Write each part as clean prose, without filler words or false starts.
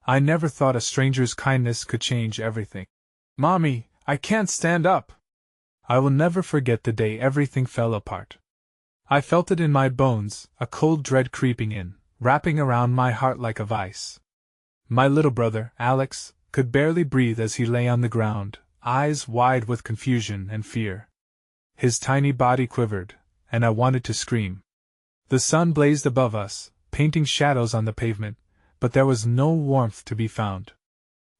I never thought a stranger's kindness could change everything. Mommy, I can't stand up! I will never forget the day everything fell apart. I felt it in my bones, a cold dread creeping in, wrapping around my heart like a vice. My little brother, Alex, could barely breathe as he lay on the ground, eyes wide with confusion and fear. His tiny body quivered, and I wanted to scream. The sun blazed above us, painting shadows on the pavement, but there was no warmth to be found.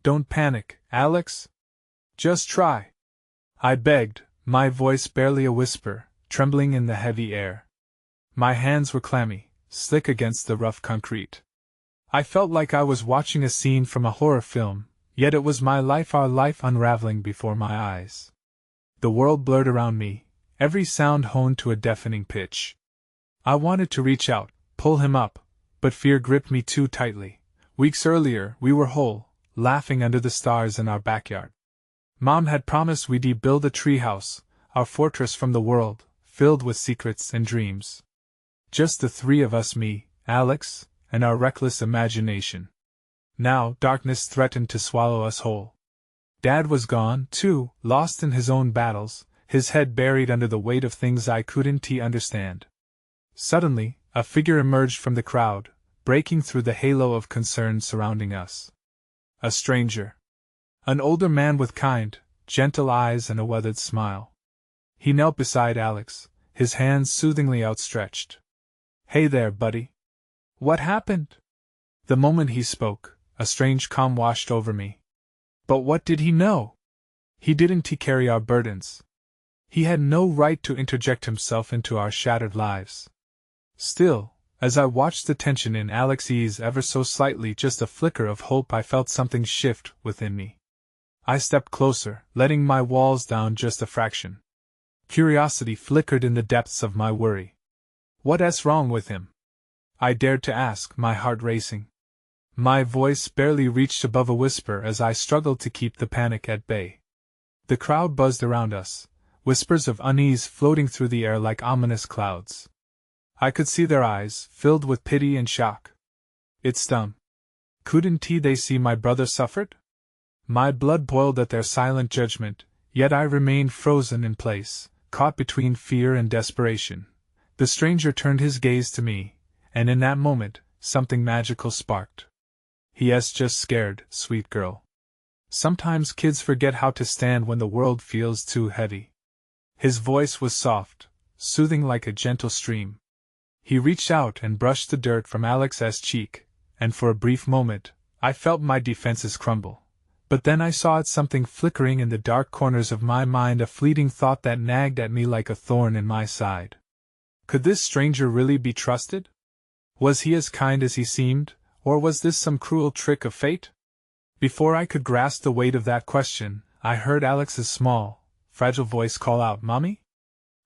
Don't panic, Alex. Just try. I begged, my voice barely a whisper, trembling in the heavy air. My hands were clammy, slick against the rough concrete. I felt like I was watching a scene from a horror film, yet it was my life, our life unraveling before my eyes. The world blurred around me, every sound honed to a deafening pitch. I wanted to reach out, pull him up, but fear gripped me too tightly. Weeks earlier, we were whole, laughing under the stars in our backyard. Mom had promised we'd build a treehouse, our fortress from the world, filled with secrets and dreams. Just the three of us, me, Alex, and our reckless imagination. Now, darkness threatened to swallow us whole. Dad was gone, too, lost in his own battles, his head buried under the weight of things I couldn't understand. Suddenly, a figure emerged from the crowd, breaking through the halo of concern surrounding us. A stranger. An older man with kind, gentle eyes and a weathered smile. He knelt beside Alex, his hands soothingly outstretched. Hey there, buddy. What happened? The moment he spoke, a strange calm washed over me. But what did he know? He didn't carry our burdens. He had no right to interject himself into our shattered lives. Still, as I watched the tension in Alex's ever so slightly just a flicker of hope, I felt something shift within me. I stepped closer, letting my walls down just a fraction. Curiosity flickered in the depths of my worry. What's wrong with him? I dared to ask, my heart racing. My voice barely reached above a whisper as I struggled to keep the panic at bay. The crowd buzzed around us, whispers of unease floating through the air like ominous clouds. I could see their eyes, filled with pity and shock. It stung. Couldn't they see my brother suffered? My blood boiled at their silent judgment, yet I remained frozen in place, caught between fear and desperation. The stranger turned his gaze to me, and in that moment, something magical sparked. He's just scared, sweet girl. Sometimes kids forget how to stand when the world feels too heavy. His voice was soft, soothing like a gentle stream. He reached out and brushed the dirt from Alex's cheek, and for a brief moment, I felt my defenses crumble. But then I saw something flickering in the dark corners of my mind, a fleeting thought that nagged at me like a thorn in my side. Could this stranger really be trusted? Was he as kind as he seemed, or was this some cruel trick of fate? Before I could grasp the weight of that question, I heard Alex's small, fragile voice call out, "Mommy?"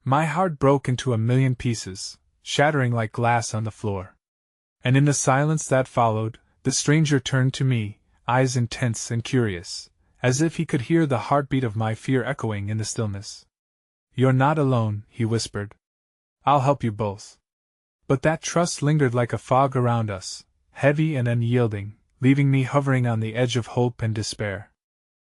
My heart broke into a million pieces, shattering like glass on the floor. And in the silence that followed, the stranger turned to me, eyes intense and curious, as if he could hear the heartbeat of my fear echoing in the stillness. "You're not alone," he whispered. "I'll help you both." But that trust lingered like a fog around us, heavy and unyielding, leaving me hovering on the edge of hope and despair.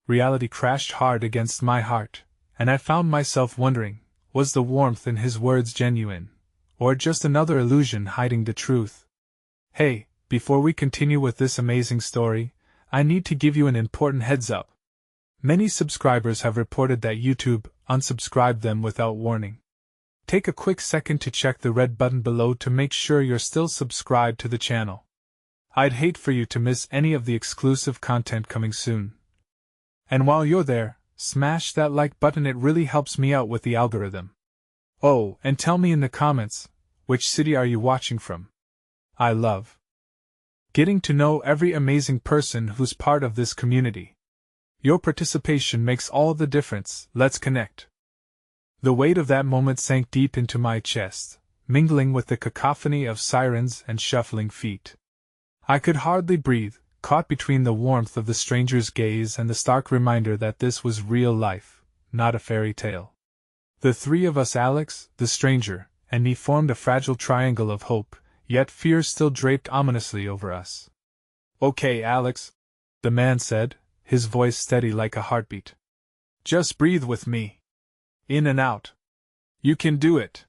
Reality crashed hard against my heart, and I found myself wondering, was the warmth in his words genuine, or just another illusion hiding the truth? Hey, before we continue with this amazing story, I need to give you an important heads up. Many subscribers have reported that YouTube unsubscribed them without warning. Take a quick second to check the red button below to make sure you're still subscribed to the channel. I'd hate for you to miss any of the exclusive content coming soon. And while you're there, smash that like button, it really helps me out with the algorithm. Oh, and tell me in the comments, which city are you watching from? I love getting to know every amazing person who's part of this community. Your participation makes all the difference. Let's connect. The weight of that moment sank deep into my chest, mingling with the cacophony of sirens and shuffling feet. I could hardly breathe, caught between the warmth of the stranger's gaze and the stark reminder that this was real life, not a fairy tale. The three of us, Alex, the stranger, and me, formed a fragile triangle of hope, yet fear still draped ominously over us. Okay, Alex, the man said, his voice steady like a heartbeat. Just breathe with me. In and out. You can do it.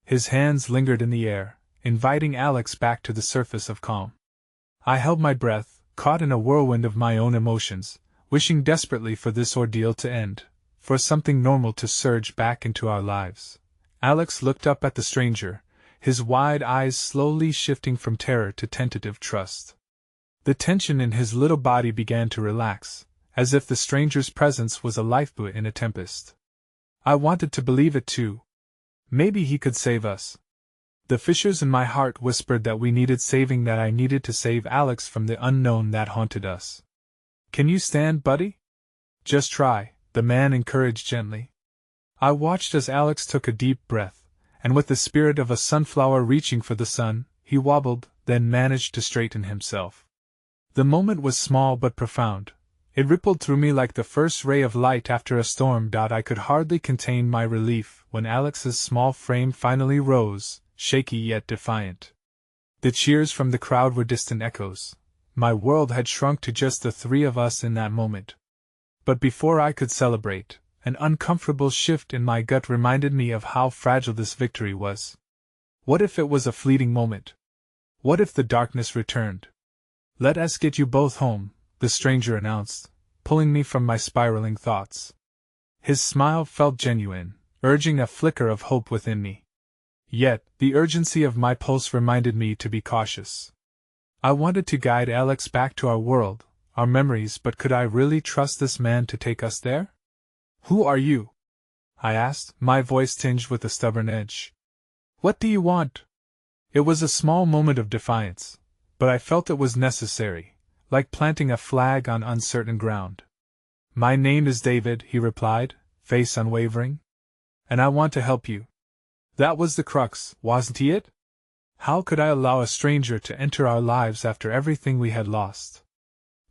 His hands lingered in the air, inviting Alex back to the surface of calm. I held my breath, caught in a whirlwind of my own emotions, wishing desperately for this ordeal to end, for something normal to surge back into our lives. Alex looked up at the stranger, his wide eyes slowly shifting from terror to tentative trust. The tension in his little body began to relax, as if the stranger's presence was a lifebuoy in a tempest. I wanted to believe it too. Maybe he could save us. The fissures in my heart whispered that we needed saving, that I needed to save Alex from the unknown that haunted us. Can you stand, buddy? Just try, the man encouraged gently. I watched as Alex took a deep breath, and with the spirit of a sunflower reaching for the sun, he wobbled, then managed to straighten himself. The moment was small but profound. It rippled through me like the first ray of light after a storm. I could hardly contain my relief when Alex's small frame finally rose, shaky yet defiant. The cheers from the crowd were distant echoes. My world had shrunk to just the three of us in that moment. But before I could celebrate, an uncomfortable shift in my gut reminded me of how fragile this victory was. What if it was a fleeting moment? What if the darkness returned? Let us get you both home, the stranger announced, pulling me from my spiraling thoughts. His smile felt genuine, urging a flicker of hope within me. Yet, the urgency of my pulse reminded me to be cautious. I wanted to guide Alex back to our world, our memories, but could I really trust this man to take us there? Who are you? I asked, my voice tinged with a stubborn edge. What do you want? It was a small moment of defiance, but I felt it was necessary, like planting a flag on uncertain ground. My name is David, he replied, face unwavering. And I want to help you. That was the crux, wasn't it? How could I allow a stranger to enter our lives after everything we had lost?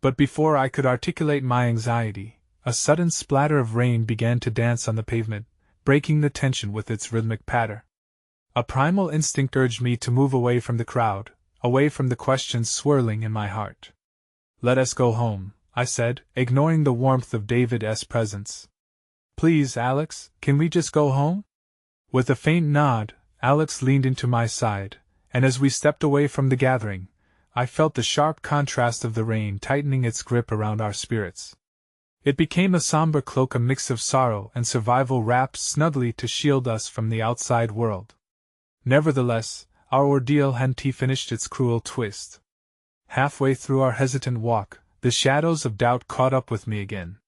But before I could articulate my anxiety, a sudden splatter of rain began to dance on the pavement, breaking the tension with its rhythmic patter. A primal instinct urged me to move away from the crowd, away from the questions swirling in my heart. Let us go home, I said, ignoring the warmth of David's presence. Please, Alex, can we just go home? With a faint nod, Alex leaned into my side, and as we stepped away from the gathering, I felt the sharp contrast of the rain tightening its grip around our spirits. It became a somber cloak, a mix of sorrow and survival wrapped snugly to shield us from the outside world. Nevertheless, our ordeal hadn't finished its cruel twist. Halfway through our hesitant walk, the shadows of doubt caught up with me again.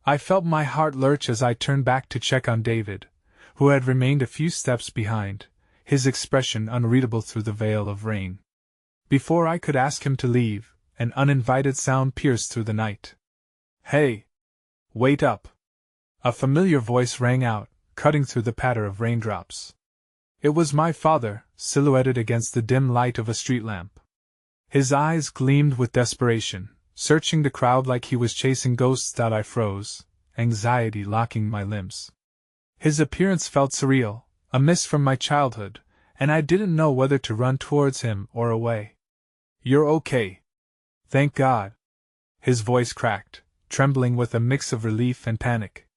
I felt my heart lurch as I turned back to check on David, who had remained a few steps behind, his expression unreadable through the veil of rain. Before I could ask him to leave, an uninvited sound pierced through the night. Hey! Wait up! A familiar voice rang out, cutting through the patter of raindrops. It was my father, silhouetted against the dim light of a street lamp. His eyes gleamed with desperation, searching the crowd like he was chasing ghosts. I froze, anxiety locking my limbs. His appearance felt surreal, a miss from my childhood, and I didn't know whether to run towards him or away. You're okay. Thank God. His voice cracked, trembling with a mix of relief and panic.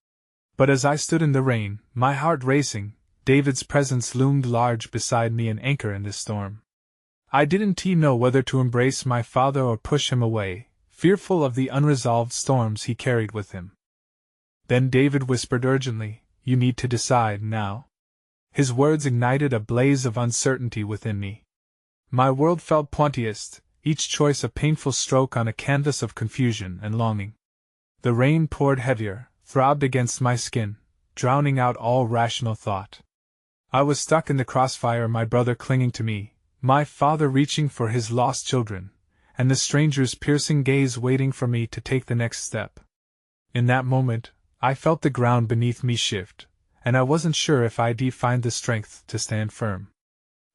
But as I stood in the rain, my heart racing, David's presence loomed large beside me, an anchor in this storm. I didn't know whether to embrace my father or push him away, fearful of the unresolved storms he carried with him. Then David whispered urgently, You need to decide now. His words ignited a blaze of uncertainty within me. My world felt pointiest, each choice a painful stroke on a canvas of confusion and longing. The rain poured heavier, throbbed against my skin, drowning out all rational thought. I was stuck in the crossfire, my brother clinging to me, my father reaching for his lost children, and the stranger's piercing gaze waiting for me to take the next step. In that moment, I felt the ground beneath me shift, and I wasn't sure if I'd find the strength to stand firm.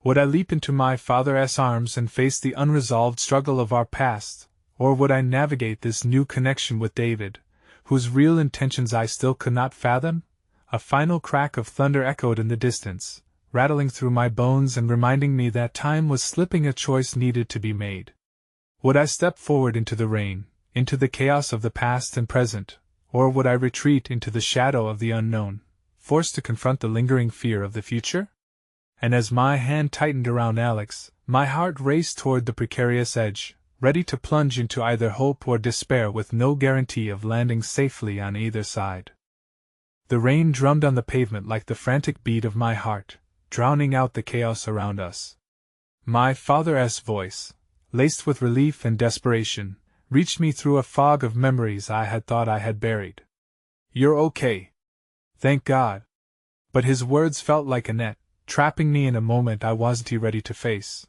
Would I leap into my father's arms and face the unresolved struggle of our past, or would I navigate this new connection with David, whose real intentions I still could not fathom? A final crack of thunder echoed in the distance, rattling through my bones and reminding me that time was slipping, a choice needed to be made. Would I step forward into the rain, into the chaos of the past and present, or would I retreat into the shadow of the unknown, forced to confront the lingering fear of the future? And as my hand tightened around Alex, my heart raced toward the precarious edge, ready to plunge into either hope or despair with no guarantee of landing safely on either side. The rain drummed on the pavement like the frantic beat of my heart, drowning out the chaos around us. My father's voice, laced with relief and desperation, reached me through a fog of memories I had thought I had buried. "You're okay. Thank God." But his words felt like a net, trapping me in a moment I wasn't ready to face.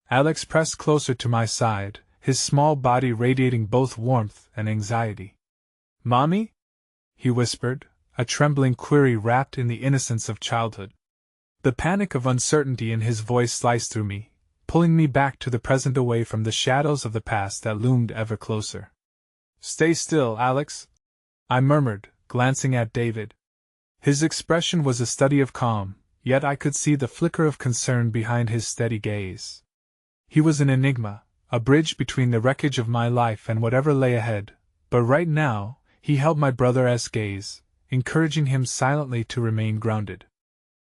Alex pressed closer to my side, his small body radiating both warmth and anxiety. "Mommy?" he whispered, a trembling query wrapped in the innocence of childhood. The panic of uncertainty in his voice sliced through me, pulling me back to the present away from the shadows of the past that loomed ever closer. "Stay still, Alex," I murmured, glancing at David. His expression was a study of calm, yet I could see the flicker of concern behind his steady gaze. He was an enigma, a bridge between the wreckage of my life and whatever lay ahead, but right now, he held my brother's gaze, encouraging him silently to remain grounded.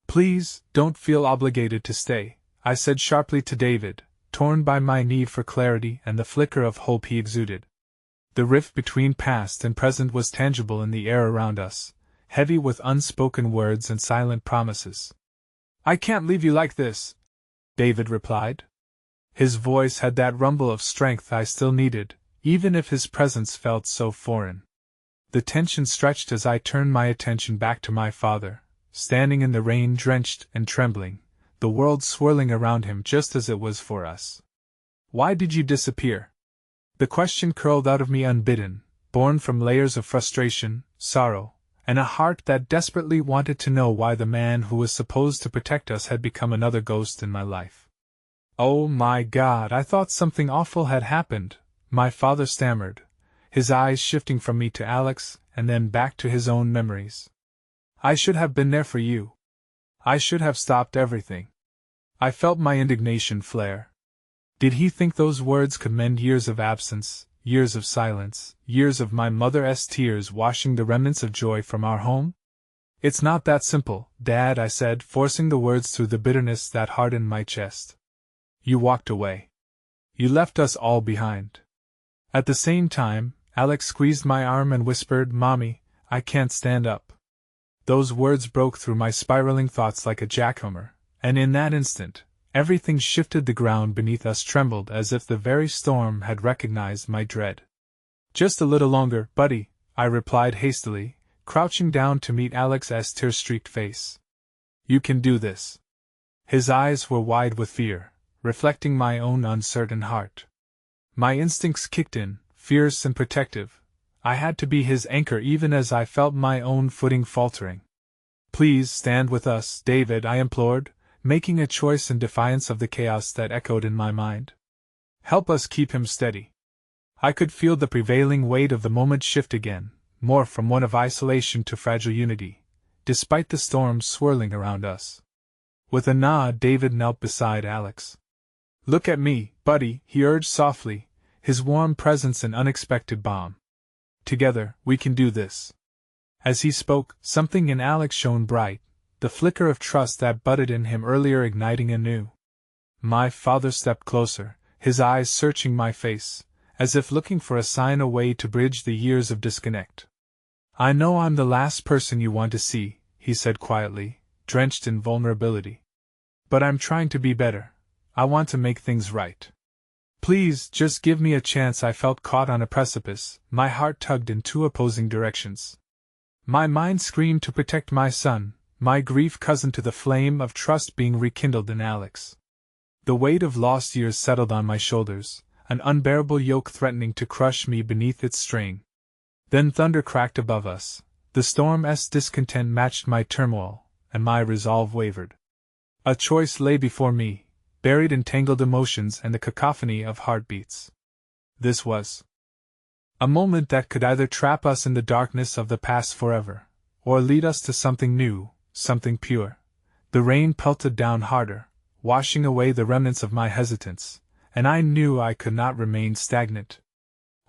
"Please, don't feel obligated to stay," I said sharply to David, torn by my need for clarity and the flicker of hope he exuded. The rift between past and present was tangible in the air around us, heavy with unspoken words and silent promises. "I can't leave you like this," David replied. His voice had that rumble of strength I still needed, even if his presence felt so foreign. The tension stretched as I turned my attention back to my father, standing in the rain drenched and trembling, the world swirling around him just as it was for us. "Why did you disappear?" The question curled out of me unbidden, born from layers of frustration, sorrow, and a heart that desperately wanted to know why the man who was supposed to protect us had become another ghost in my life. "Oh my God, I thought something awful had happened," my father stammered, his eyes shifting from me to Alex and then back to his own memories. "I should have been there for you. I should have stopped everything." I felt my indignation flare. Did he think those words could mend years of absence, years of silence, years of my mother's tears washing the remnants of joy from our home? "It's not that simple, Dad," I said, forcing the words through the bitterness that hardened my chest. "You walked away. You left us all behind." At the same time, Alex squeezed my arm and whispered, "Mommy, I can't stand up." Those words broke through my spiraling thoughts like a jackhammer, and in that instant, everything shifted. The ground beneath us trembled as if the very storm had recognized my dread. "Just a little longer, buddy," I replied hastily, crouching down to meet Alex's tear-streaked face. "You can do this." His eyes were wide with fear, reflecting my own uncertain heart. My instincts kicked in, fierce and protective. I had to be his anchor even as I felt my own footing faltering. "Please stand with us, David," I implored, making a choice in defiance of the chaos that echoed in my mind. "Help us keep him steady." I could feel the prevailing weight of the moment shift again, more from one of isolation to fragile unity, despite the storm swirling around us. With a nod, David knelt beside Alex. "Look at me, buddy," he urged softly, his warm presence an unexpected balm. "Together, we can do this." As he spoke, something in Alex shone bright, the flicker of trust that budded in him earlier igniting anew. My father stepped closer, his eyes searching my face, as if looking for a sign, a way to bridge the years of disconnect. "I know I'm the last person you want to see," he said quietly, drenched in vulnerability. "But I'm trying to be better. I want to make things right. Please, just give me a chance." I felt caught on a precipice, my heart tugged in two opposing directions. My mind screamed to protect my son, my grief cousin to the flame of trust being rekindled in Alex. The weight of lost years settled on my shoulders, an unbearable yoke threatening to crush me beneath its strain. Then thunder cracked above us, the storm's discontent matched my turmoil, and my resolve wavered. A choice lay before me, buried in tangled emotions and the cacophony of heartbeats. This was a moment that could either trap us in the darkness of the past forever, or lead us to something new, something pure. The rain pelted down harder, washing away the remnants of my hesitance, and I knew I could not remain stagnant.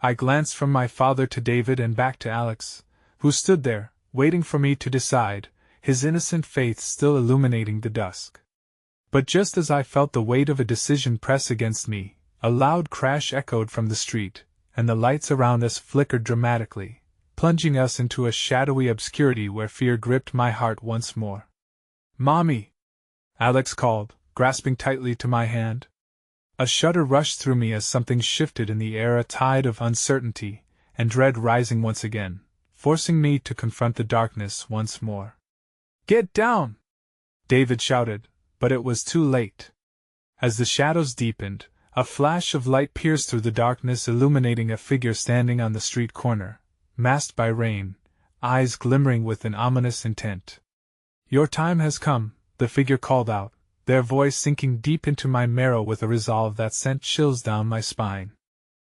I glanced from my father to David and back to Alex, who stood there, waiting for me to decide, his innocent faith still illuminating the dusk. But just as I felt the weight of a decision press against me, a loud crash echoed from the street, and the lights around us flickered dramatically, plunging us into a shadowy obscurity where fear gripped my heart once more. "Mommy!" Alex called, grasping tightly to my hand. A shudder rushed through me as something shifted in the air, a tide of uncertainty and dread rising once again, forcing me to confront the darkness once more. "Get down!" David shouted, but it was too late. As the shadows deepened, a flash of light pierced through the darkness, illuminating a figure standing on the street corner, masked by rain, eyes glimmering with an ominous intent. "Your time has come," the figure called out, their voice sinking deep into my marrow with a resolve that sent chills down my spine.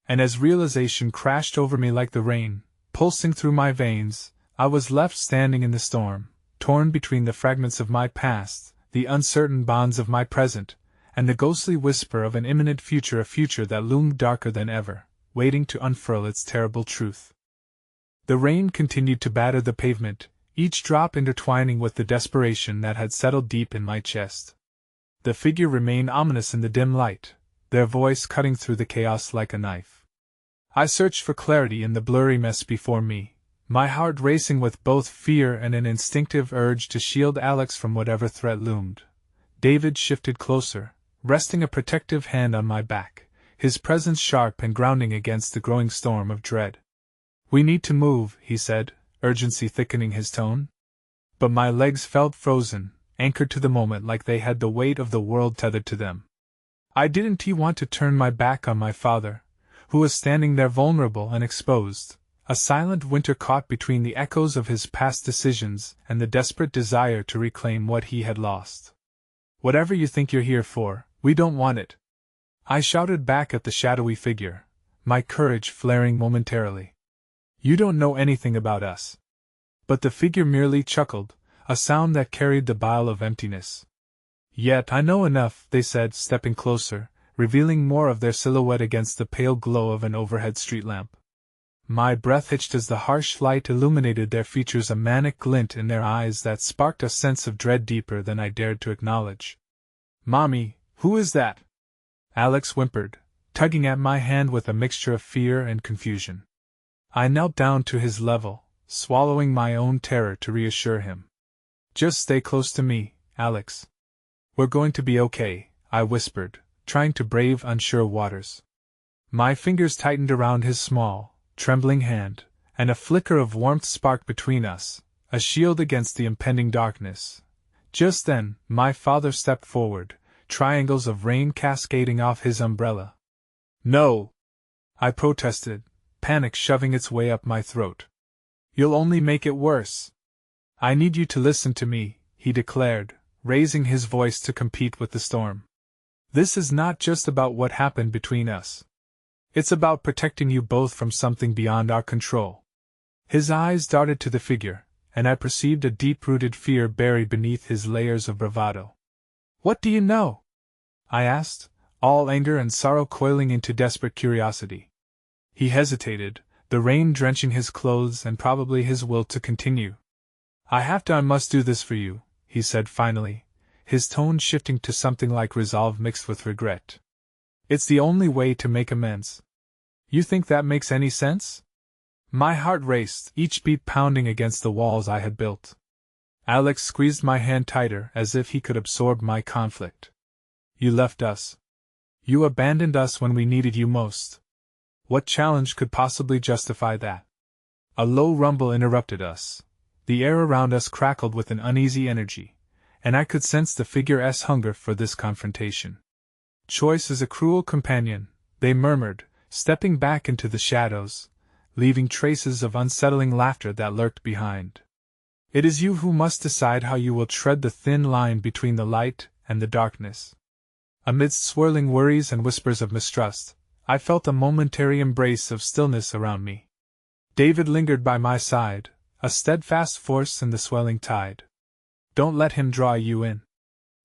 And as realization crashed over me like the rain, pulsing through my veins, I was left standing in the storm, torn between the fragments of my past, the uncertain bonds of my present, and the ghostly whisper of an imminent future, a future that loomed darker than ever, waiting to unfurl its terrible truth. The rain continued to batter the pavement, each drop intertwining with the desperation that had settled deep in my chest. The figure remained ominous in the dim light, their voice cutting through the chaos like a knife. I searched for clarity in the blurry mess before me, my heart racing with both fear and an instinctive urge to shield Alex from whatever threat loomed. David shifted closer, resting a protective hand on my back, his presence sharp and grounding against the growing storm of dread. "We need to move," he said, urgency thickening his tone. But my legs felt frozen, anchored to the moment like they had the weight of the world tethered to them. I didn't want to turn my back on my father, who was standing there vulnerable and exposed, a silent winter caught between the echoes of his past decisions and the desperate desire to reclaim what he had lost. "Whatever you think you're here for, we don't want it," I shouted back at the shadowy figure, my courage flaring momentarily. "You don't know anything about us." But the figure merely chuckled, a sound that carried the bile of emptiness. "Yet I know enough," they said, stepping closer, revealing more of their silhouette against the pale glow of an overhead street lamp. My breath hitched as the harsh light illuminated their features, a manic glint in their eyes that sparked a sense of dread deeper than I dared to acknowledge. "Mommy, who is that?" Alex whimpered, tugging at my hand with a mixture of fear and confusion. I knelt down to his level, swallowing my own terror to reassure him. "Just stay close to me, Alex. We're going to be okay," I whispered, trying to brave unsure waters. My fingers tightened around his small, trembling hand, and a flicker of warmth sparked between us, a shield against the impending darkness. Just then, my father stepped forward, triangles of rain cascading off his umbrella. "No!" I protested, panic shoving its way up my throat. "You'll only make it worse." "I need you to listen to me," he declared, raising his voice to compete with the storm. "This is not just about what happened between us. It's about protecting you both from something beyond our control." His eyes darted to the figure, and I perceived a deep-rooted fear buried beneath his layers of bravado. "What do you know?" I asked, all anger and sorrow coiling into desperate curiosity. He hesitated, the rain drenching his clothes and probably his will to continue. I must do this for you," he said finally, his tone shifting to something like resolve mixed with regret. "It's the only way to make amends." "You think that makes any sense?" My heart raced, each beat pounding against the walls I had built. Alex squeezed my hand tighter as if he could absorb my conflict. "You left us. You abandoned us when we needed you most. What challenge could possibly justify that?" A low rumble interrupted us. The air around us crackled with an uneasy energy, and I could sense the figure's hunger for this confrontation. "Choice is a cruel companion," they murmured, stepping back into the shadows, leaving traces of unsettling laughter that lurked behind. "It is you who must decide how you will tread the thin line between the light and the darkness." Amidst swirling worries and whispers of mistrust, I felt a momentary embrace of stillness around me. David lingered by my side, a steadfast force in the swelling tide. "Don't let him draw you in.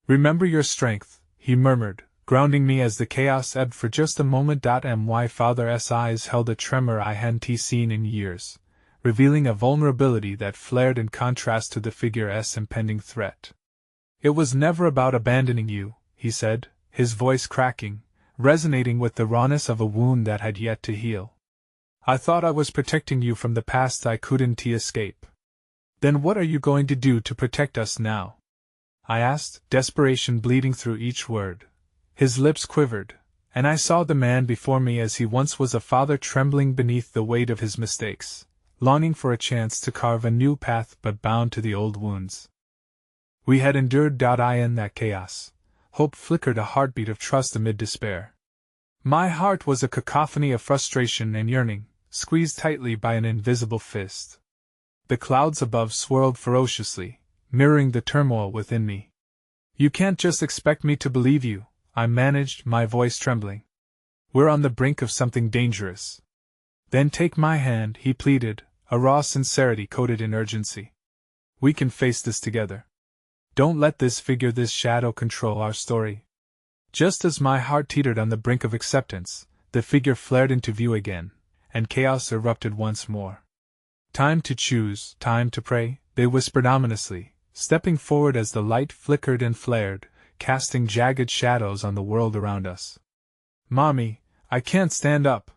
Remember your strength," he murmured, grounding me as the chaos ebbed for just a moment. My father's eyes held a tremor I hadn't seen in years, revealing a vulnerability that flared in contrast to the figure's impending threat. "It was never about abandoning you," he said, his voice cracking, resonating with the rawness of a wound that had yet to heal. "I thought I was protecting you from the past I couldn't escape. Then what are you going to do to protect us now?" I asked, desperation bleeding through each word. His lips quivered, and I saw the man before me as he once was, a father trembling beneath the weight of his mistakes, longing for a chance to carve a new path but bound to the old wounds. We had endured. In that chaos, hope flickered, a heartbeat of trust amid despair. My heart was a cacophony of frustration and yearning, squeezed tightly by an invisible fist. The clouds above swirled ferociously, mirroring the turmoil within me. "You can't just expect me to believe you," I managed, my voice trembling. "We're on the brink of something dangerous." "Then take my hand," he pleaded, a raw sincerity coated in urgency. "We can face this together. Don't let this figure, this shadow, control our story." Just as my heart teetered on the brink of acceptance, the figure flared into view again, and chaos erupted once more. "Time to choose, time to pray," they whispered ominously, stepping forward as the light flickered and flared, casting jagged shadows on the world around us. "Mommy, I can't stand up!"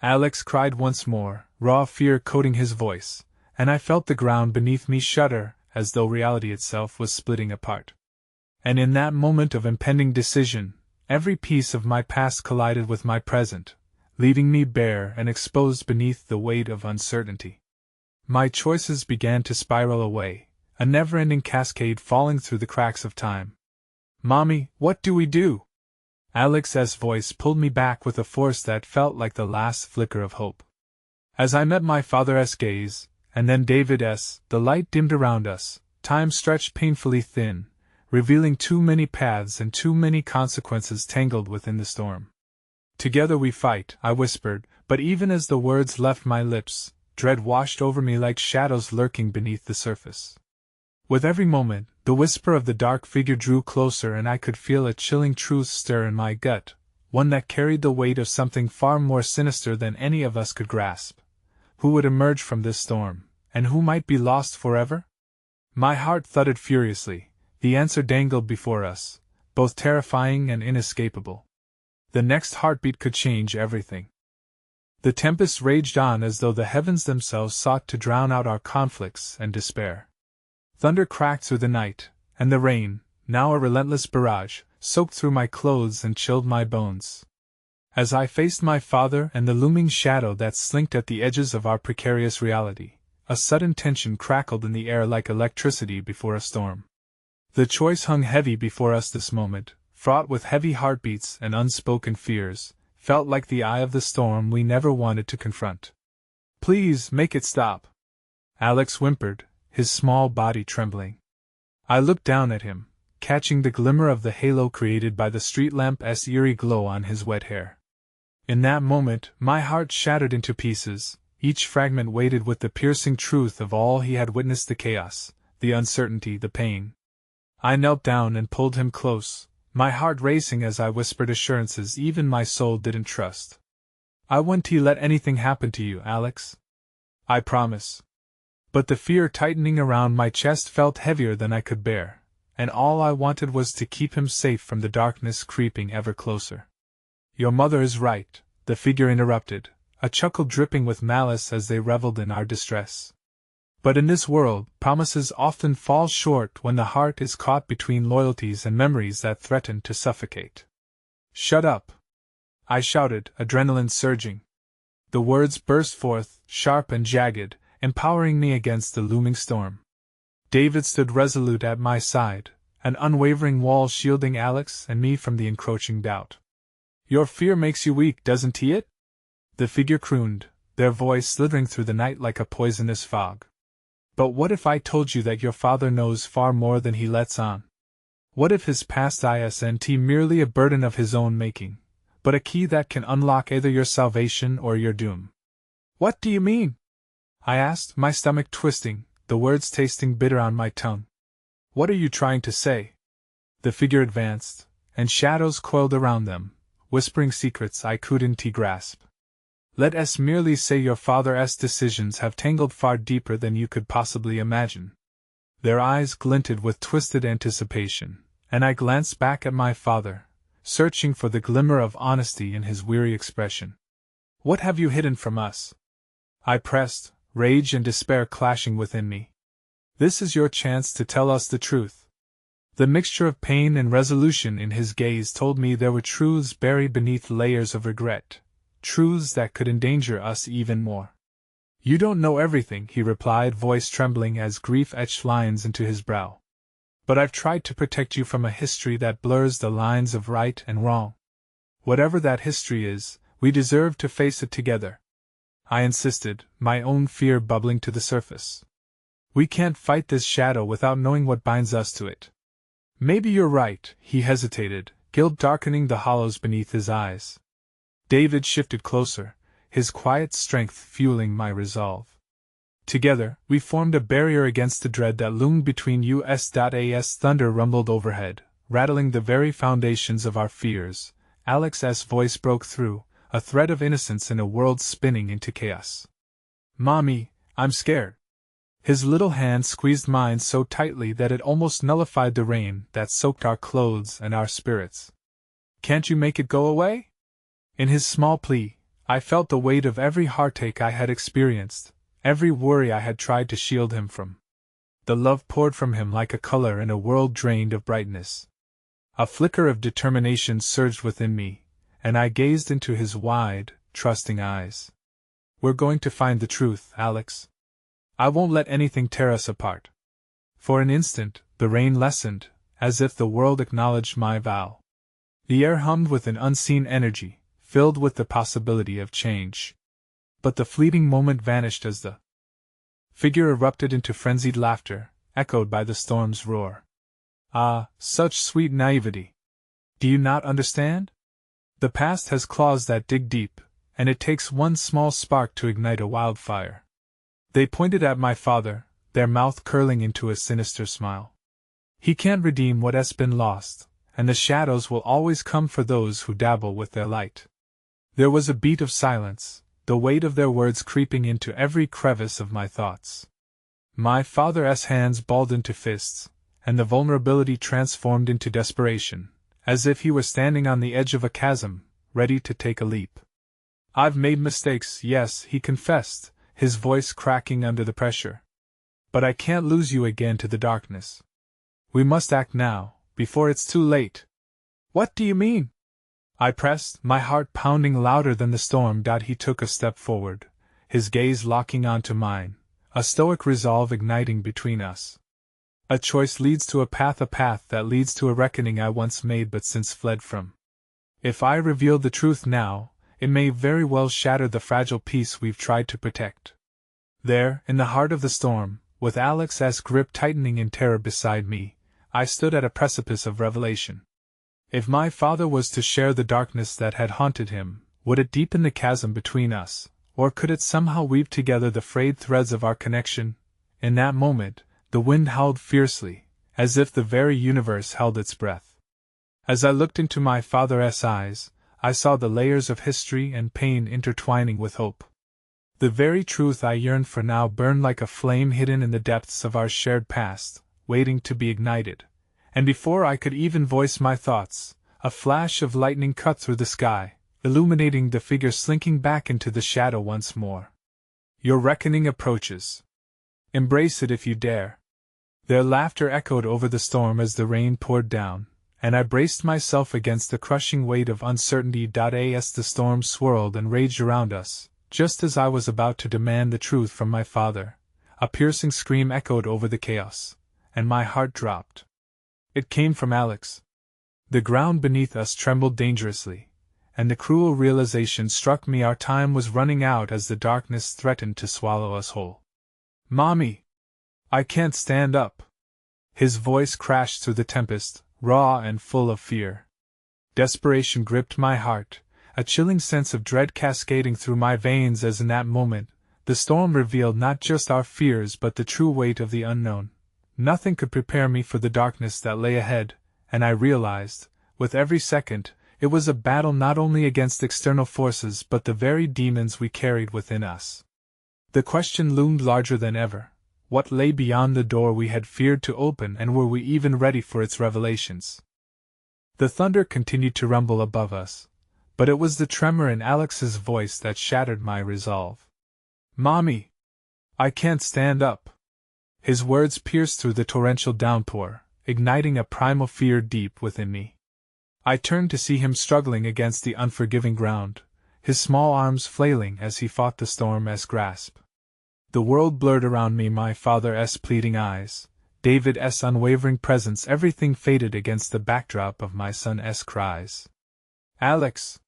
Alex cried once more, raw fear coating his voice, and I felt the ground beneath me shudder, as though reality itself was splitting apart. And in that moment of impending decision, every piece of my past collided with my present, leaving me bare and exposed beneath the weight of uncertainty. My choices began to spiral away, a never-ending cascade falling through the cracks of time. "Mommy, what do we do?" Alex's voice pulled me back with a force that felt like the last flicker of hope. As I met my father's gaze, and then David's, the light dimmed around us, time stretched painfully thin, revealing too many paths and too many consequences tangled within the storm. "Together we fight," I whispered, but even as the words left my lips, dread washed over me like shadows lurking beneath the surface. With every moment, the whisper of the dark figure drew closer, and I could feel a chilling truth stir in my gut, one that carried the weight of something far more sinister than any of us could grasp. Who would emerge from this storm, and who might be lost forever? My heart thudded furiously. The answer dangled before us, both terrifying and inescapable. The next heartbeat could change everything. The tempest raged on as though the heavens themselves sought to drown out our conflicts and despair. Thunder cracked through the night, and the rain, now a relentless barrage, soaked through my clothes and chilled my bones. As I faced my father and the looming shadow that slinked at the edges of our precarious reality, a sudden tension crackled in the air like electricity before a storm. The choice hung heavy before us this moment, fraught with heavy heartbeats and unspoken fears, felt like the eye of the storm we never wanted to confront. "Please, make it stop," Alex whimpered, his small body trembling. I looked down at him, catching the glimmer of the halo created by the street lamp's eerie glow on his wet hair. In that moment, my heart shattered into pieces, each fragment weighted with the piercing truth of all he had witnessed: the chaos, the uncertainty, the pain. I knelt down and pulled him close, my heart racing as I whispered assurances even my soul didn't trust. "I won't let anything happen to you, Alex. I promise." But the fear tightening around my chest felt heavier than I could bear, and all I wanted was to keep him safe from the darkness creeping ever closer. "Your mother is right," the figure interrupted, a chuckle dripping with malice as they reveled in our distress. "But in this world, promises often fall short when the heart is caught between loyalties and memories that threaten to suffocate." "Shut up!" I shouted, adrenaline surging. The words burst forth, sharp and jagged, empowering me against the looming storm. David stood resolute at my side, an unwavering wall shielding Alex and me from the encroaching doubt. "Your fear makes you weak, doesn't it?" the figure crooned, their voice slithering through the night like a poisonous fog. "But what if I told you that your father knows far more than he lets on? What if his past isn't merely a burden of his own making, but a key that can unlock either your salvation or your doom?" "What do you mean?" I asked, my stomach twisting, the words tasting bitter on my tongue. "What are you trying to say?" The figure advanced, and shadows coiled around them, whispering secrets I couldn't grasp. Let us merely say your father's decisions have tangled far deeper than you could possibly imagine. Their eyes glinted with twisted anticipation, and I glanced back at my father, searching for the glimmer of honesty in his weary expression. What have you hidden from us? I pressed, rage and despair clashing within me. This is your chance to tell us the truth. The mixture of pain and resolution in his gaze told me there were truths buried beneath layers of regret, truths that could endanger us even more. You don't know everything, he replied, voice trembling as grief etched lines into his brow. But I've tried to protect you from a history that blurs the lines of right and wrong. Whatever that history is, we deserve to face it together. I insisted, my own fear bubbling to the surface. We can't fight this shadow without knowing what binds us to it. Maybe you're right, he hesitated, guilt darkening the hollows beneath his eyes. David shifted closer, his quiet strength fueling my resolve. Together, we formed a barrier against the dread that loomed between us. Thunder rumbled overhead, rattling the very foundations of our fears. Alex's voice broke through, a thread of innocence in a world spinning into chaos. Mommy, I'm scared. His little hand squeezed mine so tightly that it almost nullified the rain that soaked our clothes and our spirits. Can't you make it go away? In his small plea, I felt the weight of every heartache I had experienced, every worry I had tried to shield him from. The love poured from him like a color in a world drained of brightness. A flicker of determination surged within me, and I gazed into his wide, trusting eyes. We're going to find the truth, Alex. I won't let anything tear us apart. For an instant, the rain lessened, as if the world acknowledged my vow. The air hummed with an unseen energy, filled with the possibility of change. But the fleeting moment vanished as the figure erupted into frenzied laughter, echoed by the storm's roar. Ah, such sweet naivety! Do you not understand? The past has claws that dig deep, and it takes one small spark to ignite a wildfire. They pointed at my father, their mouth curling into a sinister smile. He can't redeem what has been lost, and the shadows will always come for those who dabble with their light. There was a beat of silence, the weight of their words creeping into every crevice of my thoughts. My father's hands balled into fists, and the vulnerability transformed into desperation, as if he were standing on the edge of a chasm, ready to take a leap. I've made mistakes, yes, he confessed, his voice cracking under the pressure. But I can't lose you again to the darkness. We must act now, before it's too late. What do you mean? I pressed, my heart pounding louder than the storm. He took a step forward, his gaze locking onto mine, a stoic resolve igniting between us. A choice leads to a path that leads to a reckoning I once made but since fled from. If I reveal the truth now, it may very well shatter the fragile peace we've tried to protect. There, in the heart of the storm, with Alex's grip tightening in terror beside me, I stood at a precipice of revelation. If my father was to share the darkness that had haunted him, would it deepen the chasm between us, or could it somehow weave together the frayed threads of our connection? In that moment, the wind howled fiercely, as if the very universe held its breath. As I looked into my father's eyes, I saw the layers of history and pain intertwining with hope. The very truth I yearned for now burned like a flame hidden in the depths of our shared past, waiting to be ignited. And before I could even voice my thoughts, a flash of lightning cut through the sky, illuminating the figure slinking back into the shadow once more. Your reckoning approaches. Embrace it if you dare. Their laughter echoed over the storm as the rain poured down, and I braced myself against the crushing weight of uncertainty. As the storm swirled and raged around us, just as I was about to demand the truth from my father, a piercing scream echoed over the chaos, and my heart dropped. It came from Alex. The ground beneath us trembled dangerously, and the cruel realization struck me our time was running out as the darkness threatened to swallow us whole. Mommy! I can't stand up. His voice crashed through the tempest, raw and full of fear. Desperation gripped my heart, a chilling sense of dread cascading through my veins as in that moment, the storm revealed not just our fears but the true weight of the unknown. Nothing could prepare me for the darkness that lay ahead, and I realized, with every second, it was a battle not only against external forces but the very demons we carried within us. The question loomed larger than ever. What lay beyond the door we had feared to open, and were we even ready for its revelations? The thunder continued to rumble above us, but it was the tremor in Alex's voice that shattered my resolve. "Mommy! I can't stand up." His words pierced through the torrential downpour, igniting a primal fear deep within me. I turned to see him struggling against the unforgiving ground, his small arms flailing as he fought the storm's grasp. The world blurred around me, my father's pleading eyes, David's unwavering presence, everything faded against the backdrop of my son's cries. "Alex!"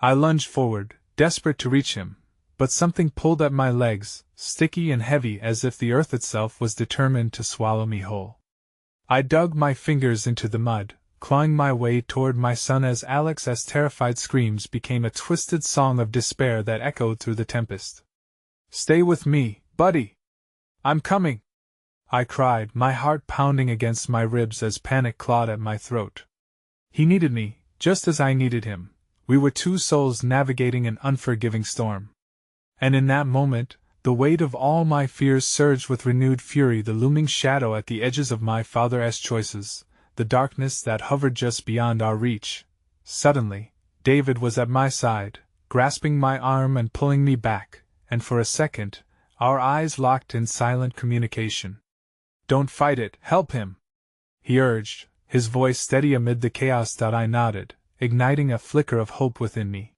I lunged forward, desperate to reach him, but something pulled at my legs, sticky and heavy as if the earth itself was determined to swallow me whole. I dug my fingers into the mud, clawing my way toward my son as Alex's terrified screams became a twisted song of despair that echoed through the tempest. "Stay with me, buddy! I'm coming!" I cried, my heart pounding against my ribs as panic clawed at my throat. He needed me, just as I needed him. We were two souls navigating an unforgiving storm. And in that moment, the weight of all my fears surged with renewed fury, the looming shadow at the edges of my father's choices, the darkness that hovered just beyond our reach. Suddenly, David was at my side, grasping my arm and pulling me back, and for a second, our eyes locked in silent communication. "Don't fight it, help him!" he urged, his voice steady amid the chaos. I nodded, igniting a flicker of hope within me.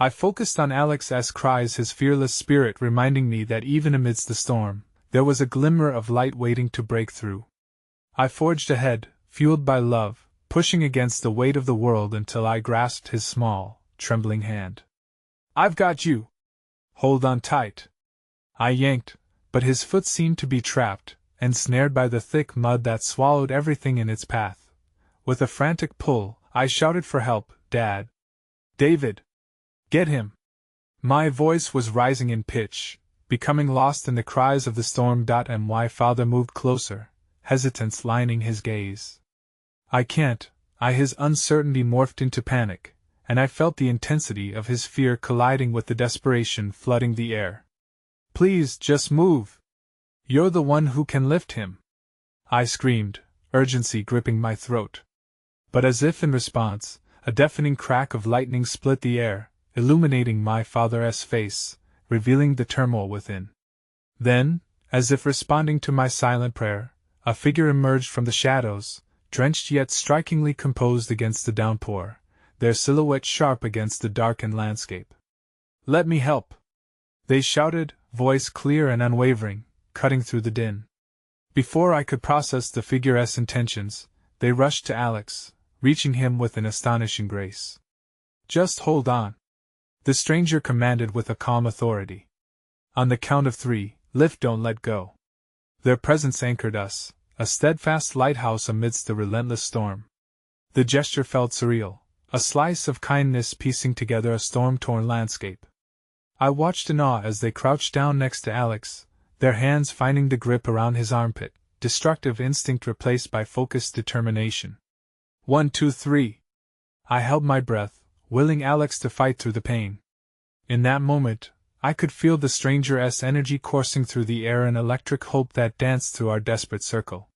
I focused on Alex's cries, his fearless spirit reminding me that even amidst the storm, there was a glimmer of light waiting to break through. I forged ahead, fueled by love, pushing against the weight of the world until I grasped his small, trembling hand. "I've got you! Hold on tight!" I yanked, but his foot seemed to be trapped, ensnared by the thick mud that swallowed everything in its path. With a frantic pull, I shouted for help. "Dad! David! Get him!" My voice was rising in pitch, becoming lost in the cries of the storm. My father moved closer, hesitance lining his gaze. "I can't," his uncertainty morphed into panic, and I felt the intensity of his fear colliding with the desperation flooding the air. "Please, just move! You're the one who can lift him!" I screamed, urgency gripping my throat. But as if in response, a deafening crack of lightning split the air, illuminating my father's face, revealing the turmoil within. Then, as if responding to my silent prayer, a figure emerged from the shadows, drenched yet strikingly composed against the downpour, their silhouette sharp against the darkened landscape. "Let me help!" they shouted, voice clear and unwavering, cutting through the din. Before I could process the figure's intentions, they rushed to Alex, reaching him with an astonishing grace. "Just hold on," the stranger commanded with a calm authority. "On the count of 3, lift, don't let go." Their presence anchored us, a steadfast lighthouse amidst the relentless storm. The gesture felt surreal, a slice of kindness piecing together a storm-torn landscape. I watched in awe as they crouched down next to Alex, their hands finding the grip around his armpit, destructive instinct replaced by focused determination. 1, 2, 3. I held my breath, willing Alex to fight through the pain. In that moment, I could feel the stranger's energy coursing through the air, an electric hope that danced through our desperate circle.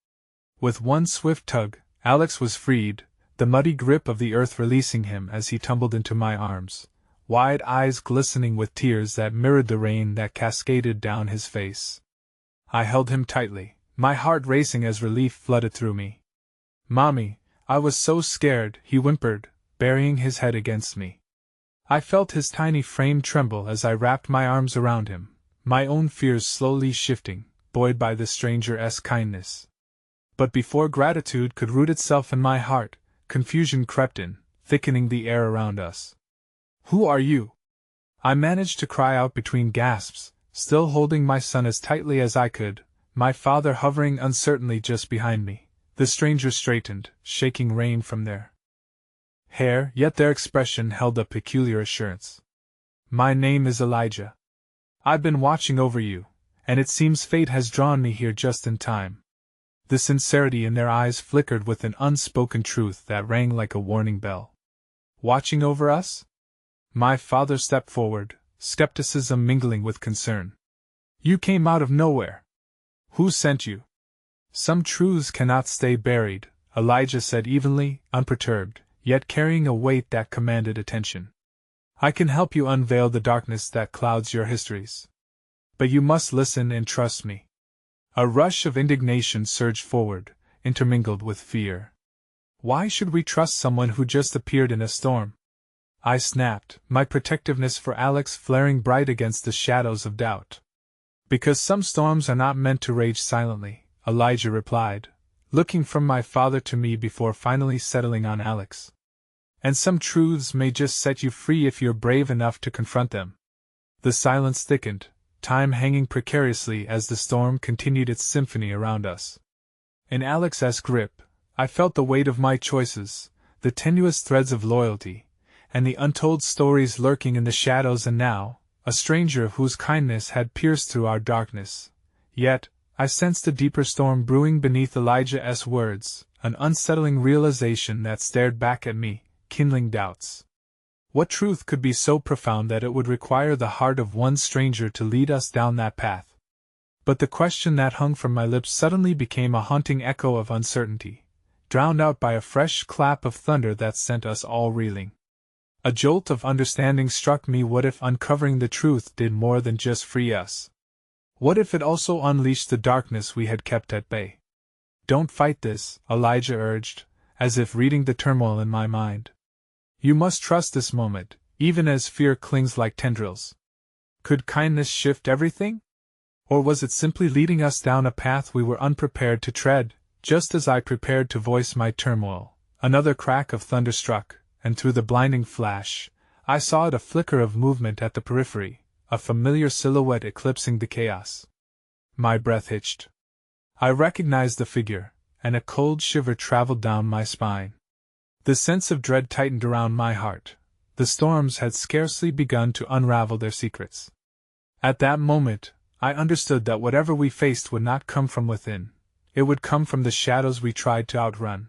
With one swift tug, Alex was freed, the muddy grip of the earth releasing him as he tumbled into my arms, wide eyes glistening with tears that mirrored the rain that cascaded down his face. I held him tightly, my heart racing as relief flooded through me. "Mommy, I was so scared," he whimpered, burying his head against me. I felt his tiny frame tremble as I wrapped my arms around him, my own fears slowly shifting, buoyed by the stranger's kindness. But before gratitude could root itself in my heart, confusion crept in, thickening the air around us. "Who are you?" I managed to cry out between gasps, still holding my son as tightly as I could, my father hovering uncertainly just behind me. The strangers straightened, shaking rain from their hair, yet their expression held a peculiar assurance. "My name is Elijah. I've been watching over you, and it seems fate has drawn me here just in time." The sincerity in their eyes flickered with an unspoken truth that rang like a warning bell. Watching over us? My father stepped forward, skepticism mingling with concern. You came out of nowhere. Who sent you? Some truths cannot stay buried, Elijah said evenly, unperturbed, yet carrying a weight that commanded attention. I can help you unveil the darkness that clouds your histories. But you must listen and trust me. A rush of indignation surged forward, intermingled with fear. Why should we trust someone who just appeared in a storm? I snapped, my protectiveness for Alex flaring bright against the shadows of doubt. Because some storms are not meant to rage silently, Elijah replied, looking from my father to me before finally settling on Alex. And some truths may just set you free if you're brave enough to confront them. The silence thickened, time hanging precariously as the storm continued its symphony around us. In Alex's grip, I felt the weight of my choices, the tenuous threads of loyalty, and the untold stories lurking in the shadows. And now, a stranger whose kindness had pierced through our darkness. Yet, I sensed a deeper storm brewing beneath Elijah's words, an unsettling realization that stared back at me, kindling doubts. What truth could be so profound that it would require the heart of one stranger to lead us down that path? But the question that hung from my lips suddenly became a haunting echo of uncertainty, drowned out by a fresh clap of thunder that sent us all reeling. A jolt of understanding struck me. What if uncovering the truth did more than just free us? What if it also unleashed the darkness we had kept at bay? Don't fight this, Elijah urged, as if reading the turmoil in my mind. You must trust this moment, even as fear clings like tendrils. Could kindness shift everything? Or was it simply leading us down a path we were unprepared to tread? Just as I prepared to voice my turmoil, another crack of thunder struck, and through the blinding flash, I saw a flicker of movement at the periphery, a familiar silhouette eclipsing the chaos. My breath hitched. I recognized the figure, and a cold shiver traveled down my spine. The sense of dread tightened around my heart. The storms had scarcely begun to unravel their secrets. At that moment, I understood that whatever we faced would not come from within. It would come from the shadows we tried to outrun.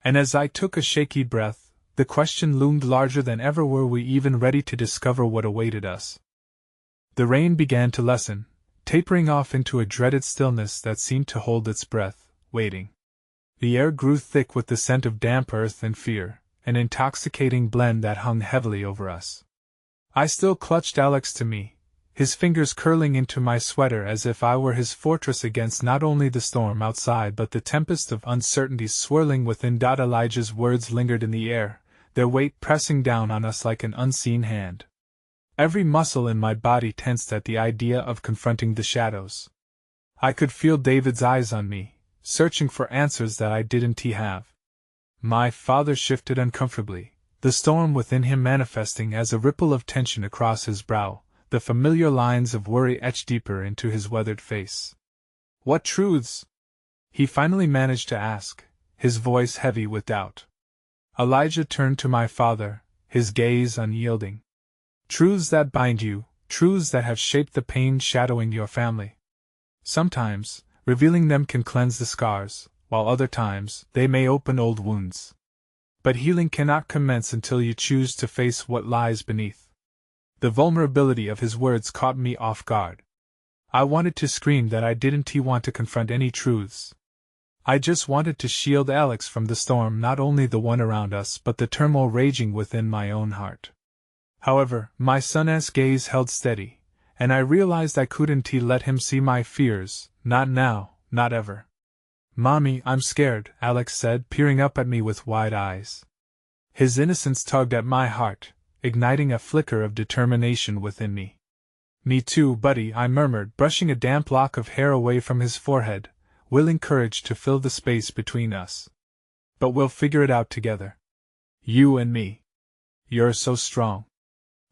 And as I took a shaky breath, the question loomed larger than ever: were we even ready to discover what awaited us? The rain began to lessen, tapering off into a dreaded stillness that seemed to hold its breath, waiting. The air grew thick with the scent of damp earth and fear, an intoxicating blend that hung heavily over us. I still clutched Alex to me, his fingers curling into my sweater as if I were his fortress against not only the storm outside but the tempest of uncertainty swirling within. Elijah's words lingered in the air, their weight pressing down on us like an unseen hand. Every muscle in my body tensed at the idea of confronting the shadows. I could feel David's eyes on me, searching for answers that I didn't have. My father shifted uncomfortably, the storm within him manifesting as a ripple of tension across his brow, the familiar lines of worry etched deeper into his weathered face. What truths? He finally managed to ask, his voice heavy with doubt. Elijah turned to my father, his gaze unyielding. Truths that bind you, truths that have shaped the pain shadowing your family. Sometimes, revealing them can cleanse the scars, while other times, they may open old wounds. But healing cannot commence until you choose to face what lies beneath. The vulnerability of his words caught me off guard. I wanted to scream that I didn't want to confront any truths. I just wanted to shield Alex from the storm, not only the one around us but the turmoil raging within my own heart. However, my son's gaze held steady, and I realized I couldn't let him see my fears, not now, not ever. Mommy, I'm scared, Alex said, peering up at me with wide eyes. His innocence tugged at my heart, igniting a flicker of determination within me. Me too, buddy, I murmured, brushing a damp lock of hair away from his forehead, willing courage to fill the space between us. But we'll figure it out together. You and me. You're so strong.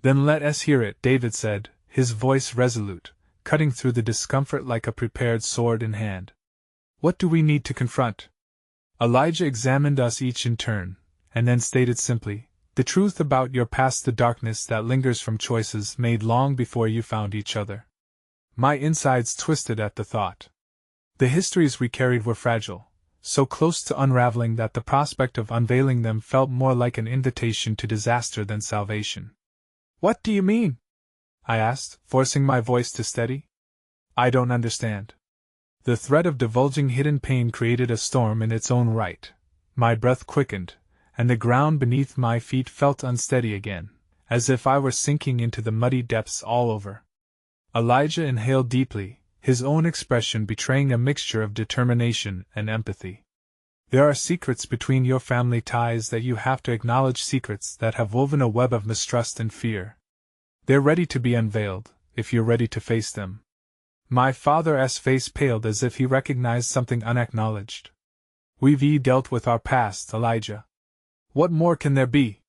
Then let us hear it, David said, his voice resolute, cutting through the discomfort like a prepared sword in hand. What do we need to confront? Elijah examined us each in turn, and then stated simply, the truth about your past, the darkness that lingers from choices made long before you found each other. My insides twisted at the thought. The histories we carried were fragile, so close to unraveling that the prospect of unveiling them felt more like an invitation to disaster than salvation. "What do you mean?" I asked, forcing my voice to steady. "I don't understand." The threat of divulging hidden pain created a storm in its own right. My breath quickened, and the ground beneath my feet felt unsteady again, as if I were sinking into the muddy depths all over. Elijah inhaled deeply, his own expression betraying a mixture of determination and empathy. "There are secrets between your family ties that you have to acknowledge, secrets that have woven a web of mistrust and fear. They're ready to be unveiled, if you're ready to face them." My father's face paled as if he recognized something unacknowledged. "We've dealt with our past, Elijah. What more can there be?"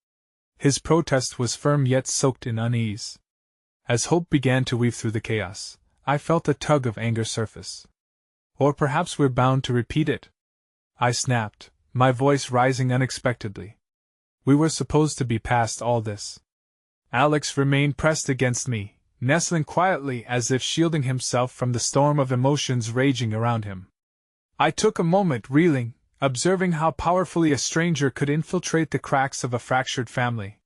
His protest was firm yet soaked in unease. As hope began to weave through the chaos, I felt a tug of anger surface. "Or perhaps we're bound to repeat it," I snapped, my voice rising unexpectedly. "We were supposed to be past all this." Alex remained pressed against me, nestling quietly as if shielding himself from the storm of emotions raging around him. I took a moment, reeling, observing how powerfully a stranger could infiltrate the cracks of a fractured family.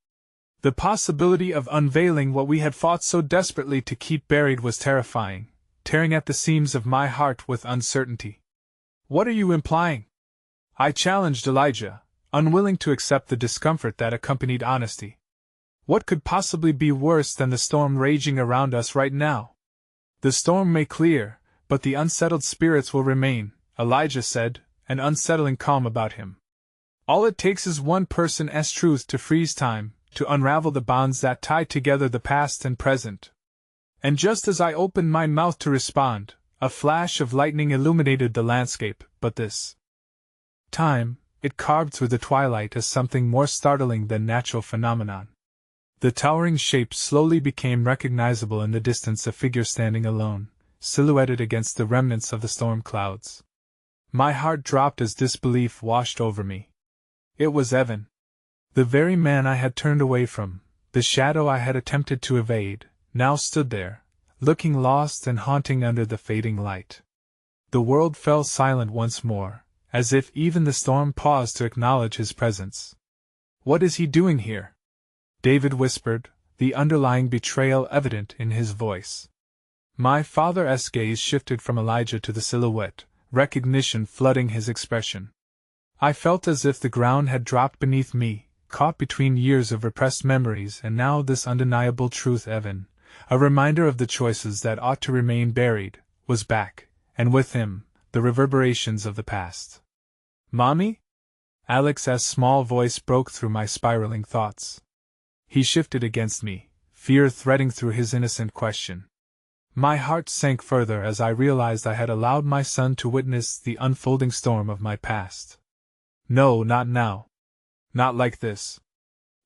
The possibility of unveiling what we had fought so desperately to keep buried was terrifying, tearing at the seams of my heart with uncertainty. "What are you implying?" I challenged Elijah, unwilling to accept the discomfort that accompanied honesty. "What could possibly be worse than the storm raging around us right now?" "The storm may clear, but the unsettled spirits will remain," Elijah said, an unsettling calm about him. "All it takes is one person's truth to freeze time, to unravel the bonds that tie together the past and present." And just as I opened my mouth to respond, a flash of lightning illuminated the landscape, but this time, it carved through the twilight as something more startling than natural phenomenon. The towering shape slowly became recognizable in the distance, a figure standing alone, silhouetted against the remnants of the storm clouds. My heart dropped as disbelief washed over me. It was Evan. The very man I had turned away from, the shadow I had attempted to evade, now stood there, looking lost and haunting under the fading light. The world fell silent once more, as if even the storm paused to acknowledge his presence. "What is he doing here?" David whispered, the underlying betrayal evident in his voice. My father's gaze shifted from Elijah to the silhouette, recognition flooding his expression. I felt as if the ground had dropped beneath me, caught between years of repressed memories and now this undeniable truth. Evan, a reminder of the choices that ought to remain buried, was back, and with him, the reverberations of the past. "Mommy?" Alex's small voice broke through my spiraling thoughts. He shifted against me, fear threading through his innocent question. My heart sank further as I realized I had allowed my son to witness the unfolding storm of my past. No, not now. Not like this.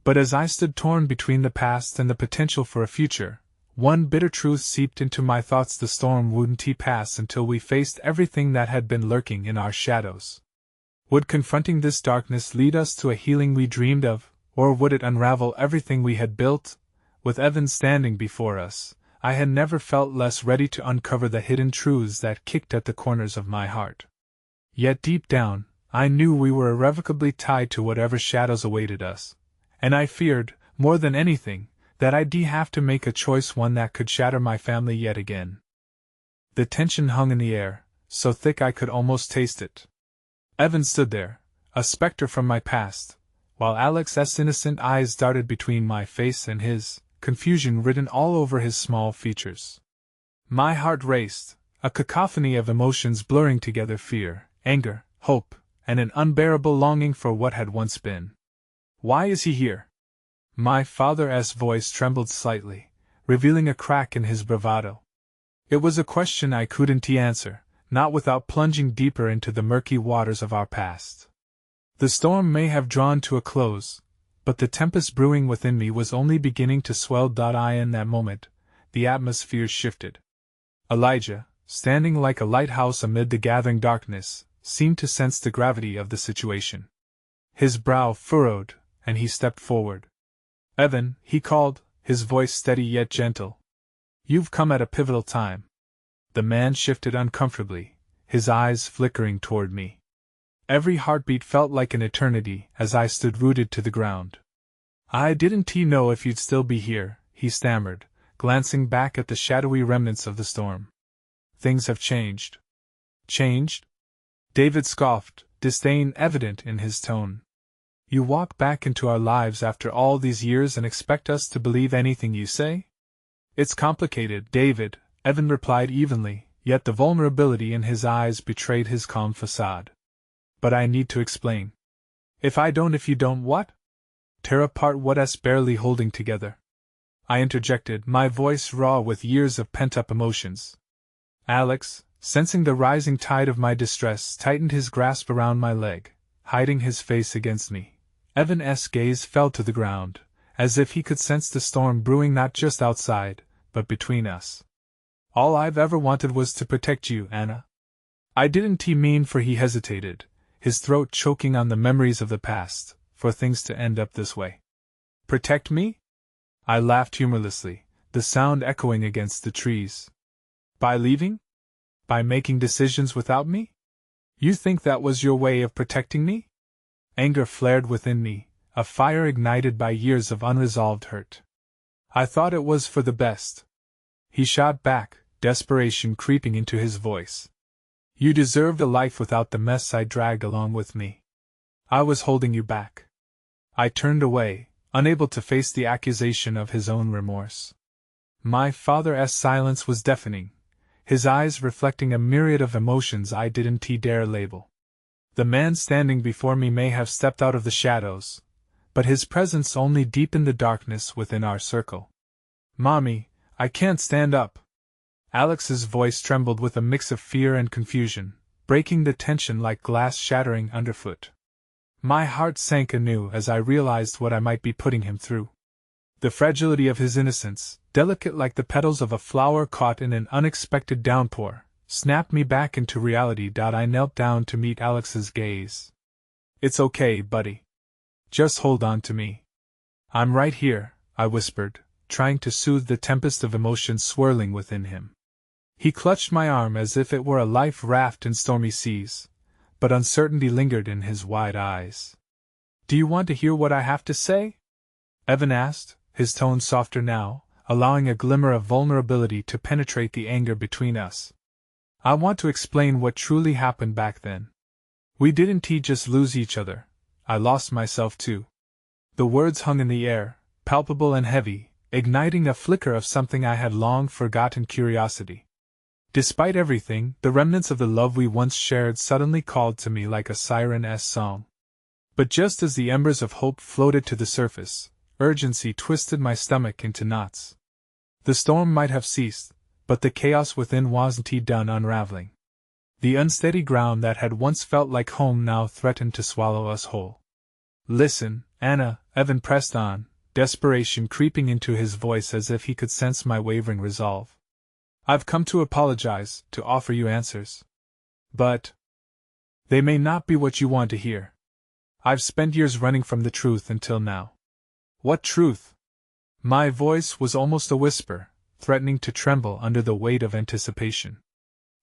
But as I stood torn between the past and the potential for a future, one bitter truth seeped into my thoughts: the storm wouldn't pass until we faced everything that had been lurking in our shadows. Would confronting this darkness lead us to a healing we dreamed of, or would it unravel everything we had built? With Evan standing before us, I had never felt less ready to uncover the hidden truths that kicked at the corners of my heart. Yet deep down, I knew we were irrevocably tied to whatever shadows awaited us, and I feared, more than anything, that I'd have to make a choice, one that could shatter my family yet again. The tension hung in the air, so thick I could almost taste it. Evan stood there, a specter from my past, while Alex's innocent eyes darted between my face and his, confusion written all over his small features. My heart raced, a cacophony of emotions blurring together: fear, anger, hope, and an unbearable longing for what had once been. "Why is he here?" My father's voice trembled slightly, revealing a crack in his bravado. It was a question I couldn't answer, not without plunging deeper into the murky waters of our past. The storm may have drawn to a close, but the tempest brewing within me was only beginning to swell. In that moment, the atmosphere shifted. Elijah, standing like a lighthouse amid the gathering darkness, seemed to sense the gravity of the situation. His brow furrowed, and he stepped forward. "Evan," he called, his voice steady yet gentle. "You've come at a pivotal time." The man shifted uncomfortably, his eyes flickering toward me. Every heartbeat felt like an eternity as I stood rooted to the ground. "I didn't know if you'd still be here," he stammered, glancing back at the shadowy remnants of the storm. "Things have changed." "Changed?" David scoffed, disdain evident in his tone. "You walk back into our lives after all these years and expect us to believe anything you say?" "It's complicated, David," Evan replied evenly, yet the vulnerability in his eyes betrayed his calm facade. "But I need to explain." If you don't what?" "Tear apart what's barely holding together," I interjected, my voice raw with years of pent-up emotions. Alex, sensing the rising tide of my distress, tightened his grasp around my leg, hiding his face against me. Evan's gaze fell to the ground, as if he could sense the storm brewing not just outside, but between us. "All I've ever wanted was to protect you, Anna." I didn't mean, for he hesitated, his throat choking on the memories of the past, for things to end up this way. "Protect me?" I laughed humorlessly, the sound echoing against the trees. "By leaving? By making decisions without me? You think that was your way of protecting me?" Anger flared within me, a fire ignited by years of unresolved hurt. "I thought it was for the best," he shot back, desperation creeping into his voice. "You deserved a life without the mess I dragged along with me. I was holding you back." I turned away, unable to face the accusation of his own remorse. My father's silence was deafening, his eyes reflecting a myriad of emotions I didn't dare label. The man standing before me may have stepped out of the shadows, but his presence only deepened the darkness within our circle. "Mommy, I can't stand up." Alex's voice trembled with a mix of fear and confusion, breaking the tension like glass shattering underfoot. My heart sank anew as I realized what I might be putting him through. The fragility of his innocence, delicate like the petals of a flower caught in an unexpected downpour, snapped me back into reality. I knelt down to meet Alex's gaze. "It's okay, buddy. Just hold on to me." "I'm right here," I whispered, trying to soothe the tempest of emotion swirling within him. He clutched my arm as if it were a life raft in stormy seas, but uncertainty lingered in his wide eyes. "Do you want to hear what I have to say?" Evan asked, his tone softer now, allowing a glimmer of vulnerability to penetrate the anger between us. "I want to explain what truly happened back then. We didn't just lose each other, I lost myself too." The words hung in the air, palpable and heavy, igniting a flicker of something I had long forgotten: curiosity. Despite everything, the remnants of the love we once shared suddenly called to me like a siren's song. But just as the embers of hope floated to the surface, urgency twisted my stomach into knots. The storm might have ceased, but the chaos within wasn't done unraveling. The unsteady ground that had once felt like home now threatened to swallow us whole. "Listen, Anna," Evan pressed on, desperation creeping into his voice as if he could sense my wavering resolve. "I've come to apologize, to offer you answers. But they may not be what you want to hear. I've spent years running from the truth until now." "What truth?" My voice was almost a whisper, threatening to tremble under the weight of anticipation.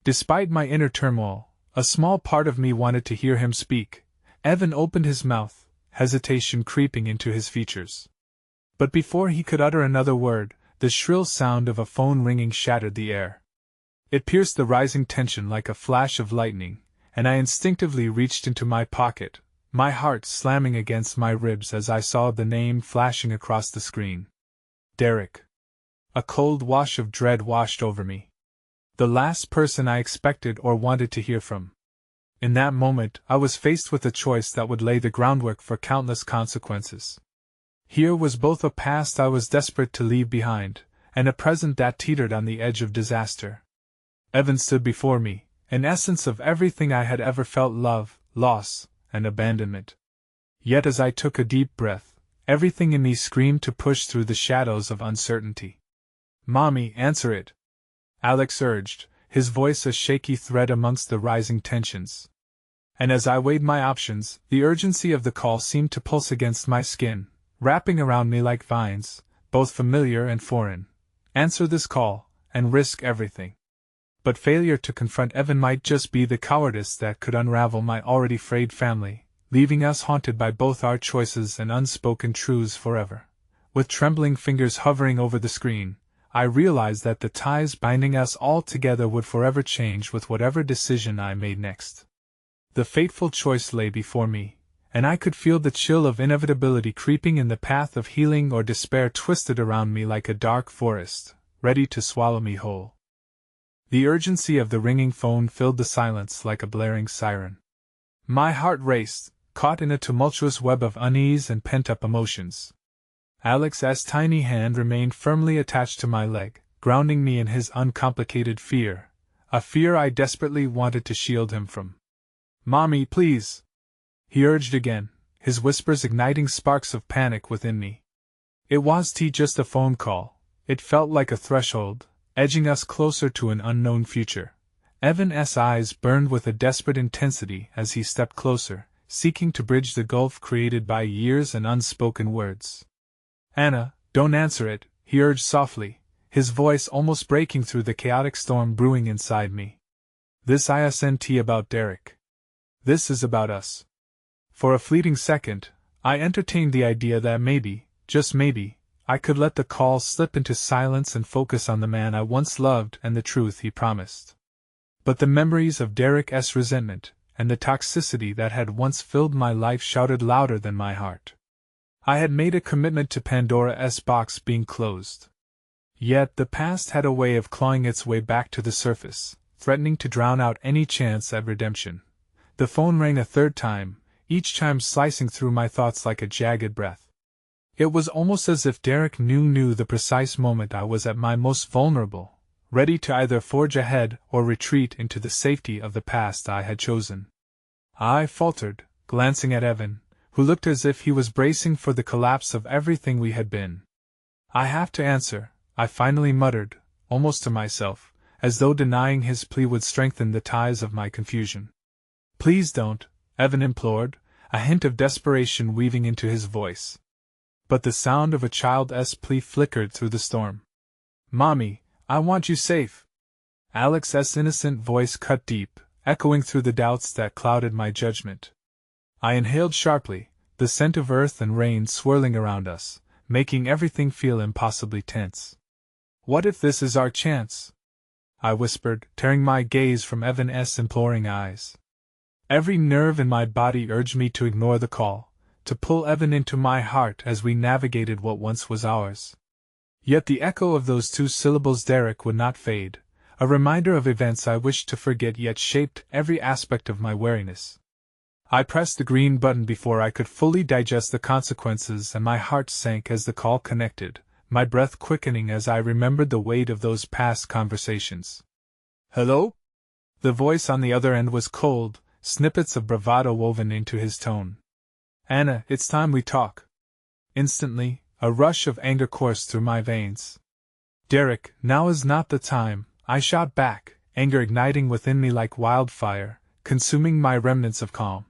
Despite my inner turmoil, a small part of me wanted to hear him speak. Evan opened his mouth, hesitation creeping into his features. But before he could utter another word, the shrill sound of a phone ringing shattered the air. It pierced the rising tension like a flash of lightning, and I instinctively reached into my pocket, my heart slamming against my ribs as I saw the name flashing across the screen. Derek. A cold wash of dread washed over me. The last person I expected or wanted to hear from. In that moment, I was faced with a choice that would lay the groundwork for countless consequences. Here was both a past I was desperate to leave behind, and a present that teetered on the edge of disaster. Evan stood before me, an essence of everything I had ever felt: love, loss, and abandonment. Yet as I took a deep breath, everything in me screamed to push through the shadows of uncertainty. "Mommy, answer it," Alex urged, his voice a shaky thread amongst the rising tensions. And as I weighed my options, the urgency of the call seemed to pulse against my skin, wrapping around me like vines, both familiar and foreign. "Answer this call, and risk everything." But failure to confront Evan might just be the cowardice that could unravel my already frayed family, leaving us haunted by both our choices and unspoken truths forever. With trembling fingers hovering over the screen, I realized that the ties binding us all together would forever change with whatever decision I made next. The fateful choice lay before me, and I could feel the chill of inevitability creeping in the path of healing or despair twisted around me like a dark forest, ready to swallow me whole. The urgency of the ringing phone filled the silence like a blaring siren. My heart raced, caught in a tumultuous web of unease and pent-up emotions. Alex's tiny hand remained firmly attached to my leg, grounding me in his uncomplicated fear, a fear I desperately wanted to shield him from. "Mommy, please!" he urged again, his whispers igniting sparks of panic within me. It was just a phone call. It felt like a threshold, edging us closer to an unknown future. Evan's eyes burned with a desperate intensity as he stepped closer, seeking to bridge the gulf created by years and unspoken words. "Anna, don't answer it," he urged softly, his voice almost breaking through the chaotic storm brewing inside me. "This isn't about Derek. This is about us." For a fleeting second, I entertained the idea that maybe, just maybe, I could let the call slip into silence and focus on the man I once loved and the truth he promised. But the memories of Derek's resentment, and the toxicity that had once filled my life shouted louder than my heart. I had made a commitment to Pandora's box being closed. Yet the past had a way of clawing its way back to the surface, threatening to drown out any chance at redemption. The phone rang a third time, each chime slicing through my thoughts like a jagged breath. It was almost as if Derek knew the precise moment I was at my most vulnerable, ready to either forge ahead or retreat into the safety of the past I had chosen. I faltered, glancing at Evan, who looked as if he was bracing for the collapse of everything we had been. "I have to answer," I finally muttered, almost to myself, as though denying his plea would strengthen the ties of my confusion. "Please don't," Evan implored, a hint of desperation weaving into his voice. But the sound of a child's plea flickered through the storm. "Mommy, I want you safe." Alex's innocent voice cut deep, echoing through the doubts that clouded my judgment. I inhaled sharply, the scent of earth and rain swirling around us, making everything feel impossibly tense. "What if this is our chance?" I whispered, tearing my gaze from Evan's imploring eyes. Every nerve in my body urged me to ignore the call, to pull Evan into my heart as we navigated what once was ours. Yet the echo of those two syllables Derek would not fade, a reminder of events I wished to forget yet shaped every aspect of my wariness. I pressed the green button before I could fully digest the consequences, and my heart sank as the call connected, my breath quickening as I remembered the weight of those past conversations. "Hello?" The voice on the other end was cold, snippets of bravado woven into his tone. "Anna, it's time we talk." Instantly, a rush of anger coursed through my veins. "Derek, now is not the time," I shot back, anger igniting within me like wildfire, consuming my remnants of calm.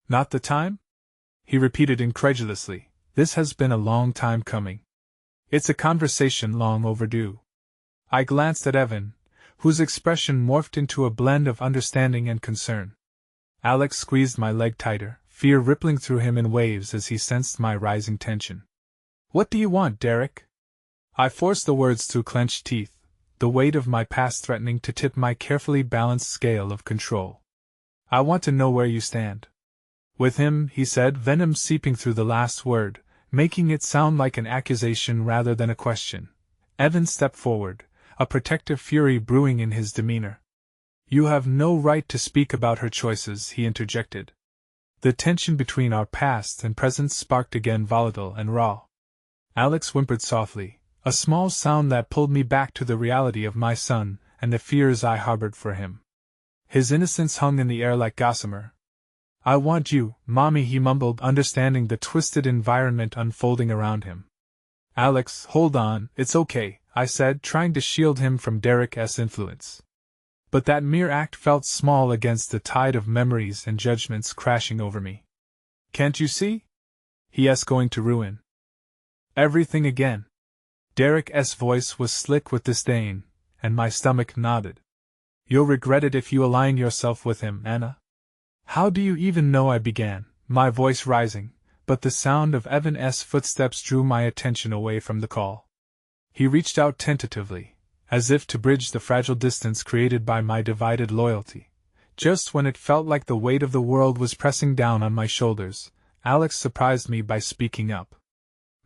"Not the time?" he repeated incredulously. "This has been a long time coming. It's a conversation long overdue." I glanced at Evan, whose expression morphed into a blend of understanding and concern. Alex squeezed my leg tighter, fear rippling through him in waves as he sensed my rising tension. "What do you want, Derek?" I forced the words through clenched teeth, the weight of my past threatening to tip my carefully balanced scale of control. "I want to know where you stand." "With him," he said, venom seeping through the last word, making it sound like an accusation rather than a question. Evan stepped forward, a protective fury brewing in his demeanor. "You have no right to speak about her choices," he interjected. The tension between our past and present sparked again, volatile and raw. Alex whimpered softly, a small sound that pulled me back to the reality of my son and the fears I harbored for him. His innocence hung in the air like gossamer. "I want you, Mommy," he mumbled, understanding the twisted environment unfolding around him. "Alex, hold on, it's okay," I said, trying to shield him from Derek's influence. But that mere act felt small against the tide of memories and judgments crashing over me. "Can't you see? He's going to ruin everything again." Derek's voice was slick with disdain, and my stomach nodded. You'll regret it if you align yourself with him, Anna. How do you even know? I began, my voice rising, but the sound of Evan's footsteps drew my attention away from the call. He reached out tentatively, as if to bridge the fragile distance created by my divided loyalty. Just when it felt like the weight of the world was pressing down on my shoulders, Alex surprised me by speaking up.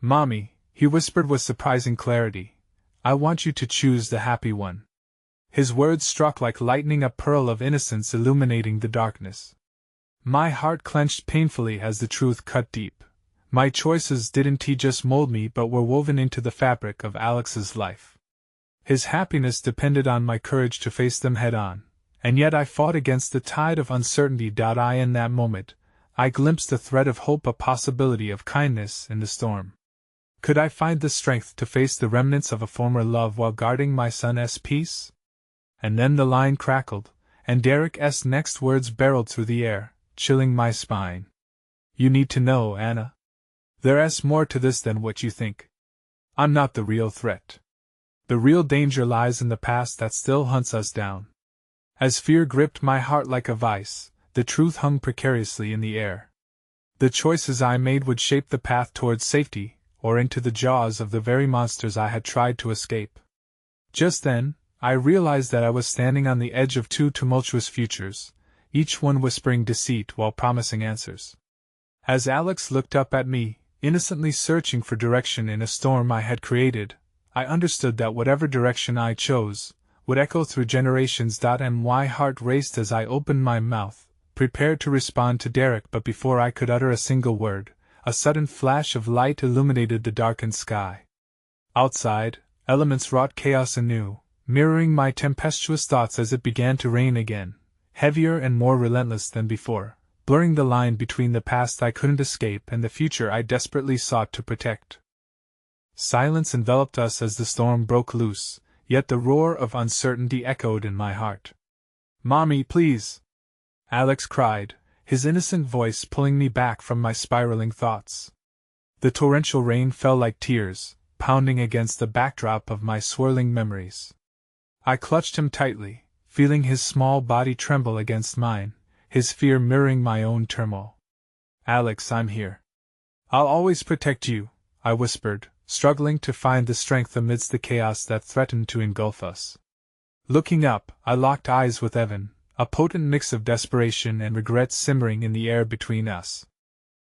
Mommy, he whispered with surprising clarity, I want you to choose the happy one. His words struck like lightning, a pearl of innocence illuminating the darkness. My heart clenched painfully as the truth cut deep. My choices didn't just mold me but were woven into the fabric of Alex's life. His happiness depended on my courage to face them head on, and yet I fought against the tide of uncertainty. In that moment, I glimpsed a thread of hope, a possibility of kindness in the storm. Could I find the strength to face the remnants of a former love while guarding my son's peace? And then the line crackled, and Derek's next words barreled through the air, chilling my spine. You need to know, Anna. There's more to this than what you think. I'm not the real threat. The real danger lies in the past that still hunts us down. As fear gripped my heart like a vice, the truth hung precariously in the air. The choices I made would shape the path towards safety, or into the jaws of the very monsters I had tried to escape. Just then, I realized that I was standing on the edge of two tumultuous futures, each one whispering deceit while promising answers. As Alex looked up at me, innocently searching for direction in a storm I had created, I understood that whatever direction I chose would echo through generations. My heart raced as I opened my mouth, prepared to respond to Derek, but before I could utter a single word, a sudden flash of light illuminated the darkened sky. Outside, elements wrought chaos anew, mirroring my tempestuous thoughts as it began to rain again, heavier and more relentless than before, blurring the line between the past I couldn't escape and the future I desperately sought to protect. Silence enveloped us as the storm broke loose, yet the roar of uncertainty echoed in my heart. Mommy, please! Alex cried, his innocent voice pulling me back from my spiraling thoughts. The torrential rain fell like tears, pounding against the backdrop of my swirling memories. I clutched him tightly, feeling his small body tremble against mine, his fear mirroring my own turmoil. Alex, I'm here. I'll always protect you, I whispered, struggling to find the strength amidst the chaos that threatened to engulf us. Looking up, I locked eyes with Evan, a potent mix of desperation and regret simmering in the air between us.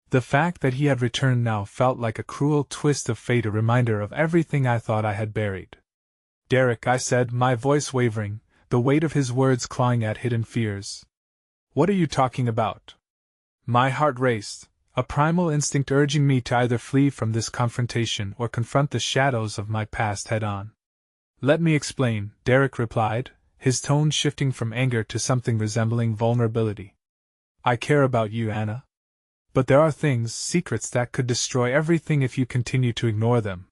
The fact that he had returned now felt like a cruel twist of fate, a reminder of everything I thought I had buried. Derek, I said, my voice wavering, the weight of his words clawing at hidden fears. What are you talking about? My heart raced, a primal instinct urging me to either flee from this confrontation or confront the shadows of my past head-on. Let me explain, Derek replied, his tone shifting from anger to something resembling vulnerability. I care about you, Anna. But there are things, secrets that could destroy everything if you continue to ignore them.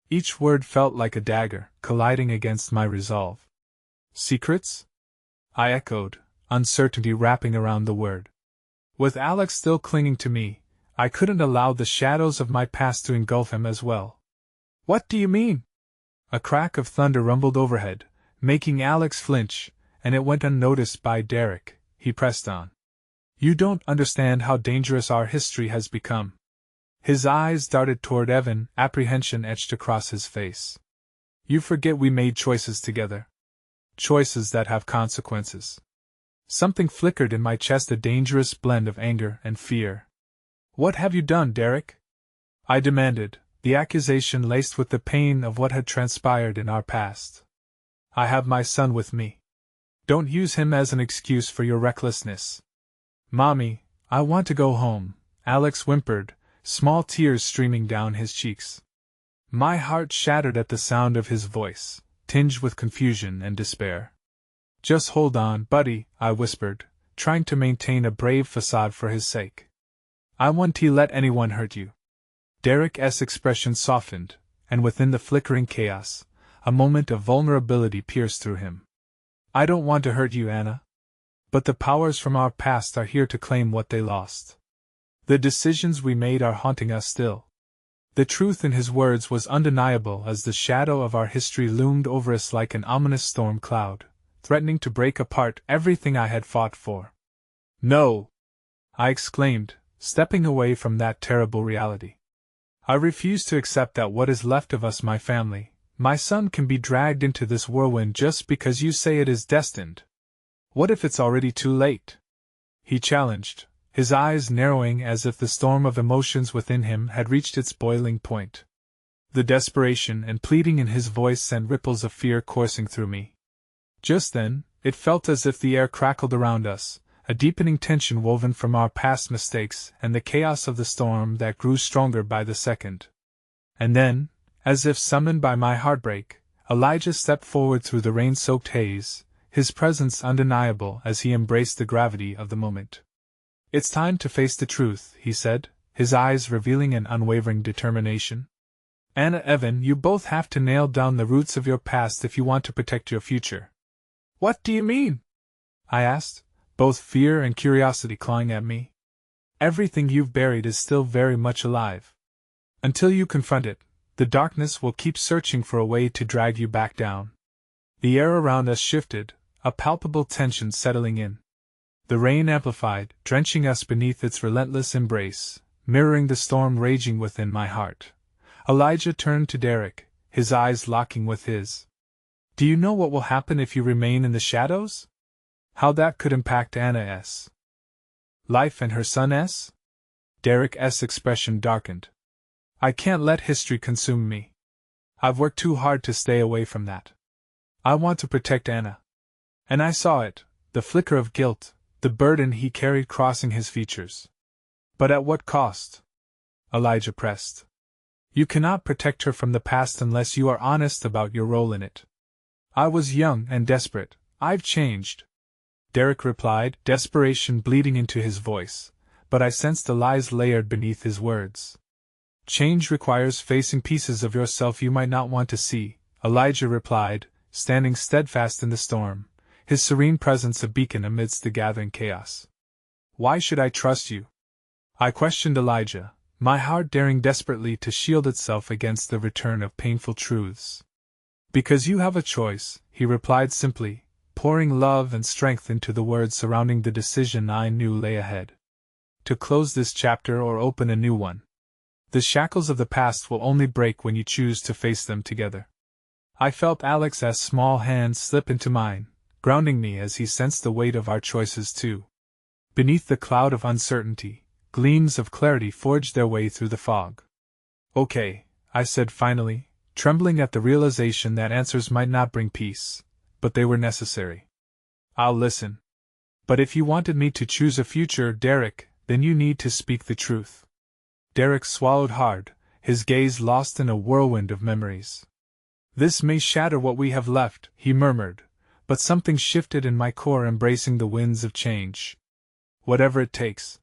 Each word felt like a dagger, colliding against my resolve. Secrets? I echoed, uncertainty wrapping around the word. With Alex still clinging to me, I couldn't allow the shadows of my past to engulf him as well. What do you mean? A crack of thunder rumbled overhead, making Alex flinch, and it went unnoticed by Derek. He pressed on. You don't understand how dangerous our history has become. His eyes darted toward Evan, apprehension etched across his face. You forget we made choices together. Choices that have consequences. Something flickered in my chest, a dangerous blend of anger and fear. What have you done, Derek? I demanded, the accusation laced with the pain of what had transpired in our past. I have my son with me. Don't use him as an excuse for your recklessness. Mommy, I want to go home, Alex whimpered, small tears streaming down his cheeks. My heart shattered at the sound of his voice, tinged with confusion and despair. Just hold on, buddy, I whispered, trying to maintain a brave facade for his sake. I won't let anyone hurt you. Derek's expression softened, and within the flickering chaos, a moment of vulnerability pierced through him. I don't want to hurt you, Anna. But the powers from our past are here to claim what they lost. The decisions we made are haunting us still. The truth in his words was undeniable as the shadow of our history loomed over us like an ominous storm cloud, threatening to break apart everything I had fought for. No! I exclaimed, stepping away from that terrible reality. I refuse to accept that what is left of us, my family, my son, can be dragged into this whirlwind just because you say it is destined. What if it's already too late? He challenged, his eyes narrowing as if the storm of emotions within him had reached its boiling point. The desperation and pleading in his voice sent ripples of fear coursing through me. Just then, it felt as if the air crackled around us, a deepening tension woven from our past mistakes and the chaos of the storm that grew stronger by the second. And then, as if summoned by my heartbreak, Elijah stepped forward through the rain-soaked haze, his presence undeniable as he embraced the gravity of the moment. "It's time to face the truth," he said, his eyes revealing an unwavering determination. "Anna, Evan, you both have to nail down the roots of your past if you want to protect your future." "What do you mean?" I asked, both fear and curiosity clawing at me. "Everything you've buried is still very much alive. Until you confront it, the darkness will keep searching for a way to drag you back down." The air around us shifted, a palpable tension settling in. The rain amplified, drenching us beneath its relentless embrace, mirroring the storm raging within my heart. Elijah turned to Derek, his eyes locking with his. "Do you know what will happen if you remain in the shadows? How that could impact Anna's life and her son's?" Derek's expression darkened. "I can't let history consume me. I've worked too hard to stay away from that. I want to protect Anna." And I saw it, the flicker of guilt, the burden he carried crossing his features. "But at what cost?" Elijah pressed. "You cannot protect her from the past unless you are honest about your role in it." "I was young and desperate. I've changed," Derek replied, desperation bleeding into his voice, but I sensed the lies layered beneath his words. "Change requires facing pieces of yourself you might not want to see," Elijah replied, standing steadfast in the storm, his serene presence a beacon amidst the gathering chaos. "Why should I trust you?" I questioned Elijah, my heart daring desperately to shield itself against the return of painful truths. "Because you have a choice," he replied simply, pouring love and strength into the words surrounding the decision I knew lay ahead. "To close this chapter or open a new one. The shackles of the past will only break when you choose to face them together." I felt Alex's small hand slip into mine, grounding me as he sensed the weight of our choices too. Beneath the cloud of uncertainty, gleams of clarity forged their way through the fog. "Okay," I said finally, trembling at the realization that answers might not bring peace, but they were necessary. "I'll listen. But if you wanted me to choose a future, Derek, then you need to speak the truth." Derek swallowed hard, his gaze lost in a whirlwind of memories. "This may shatter what we have left," he murmured, but something shifted in my core, embracing the winds of change. "Whatever it takes.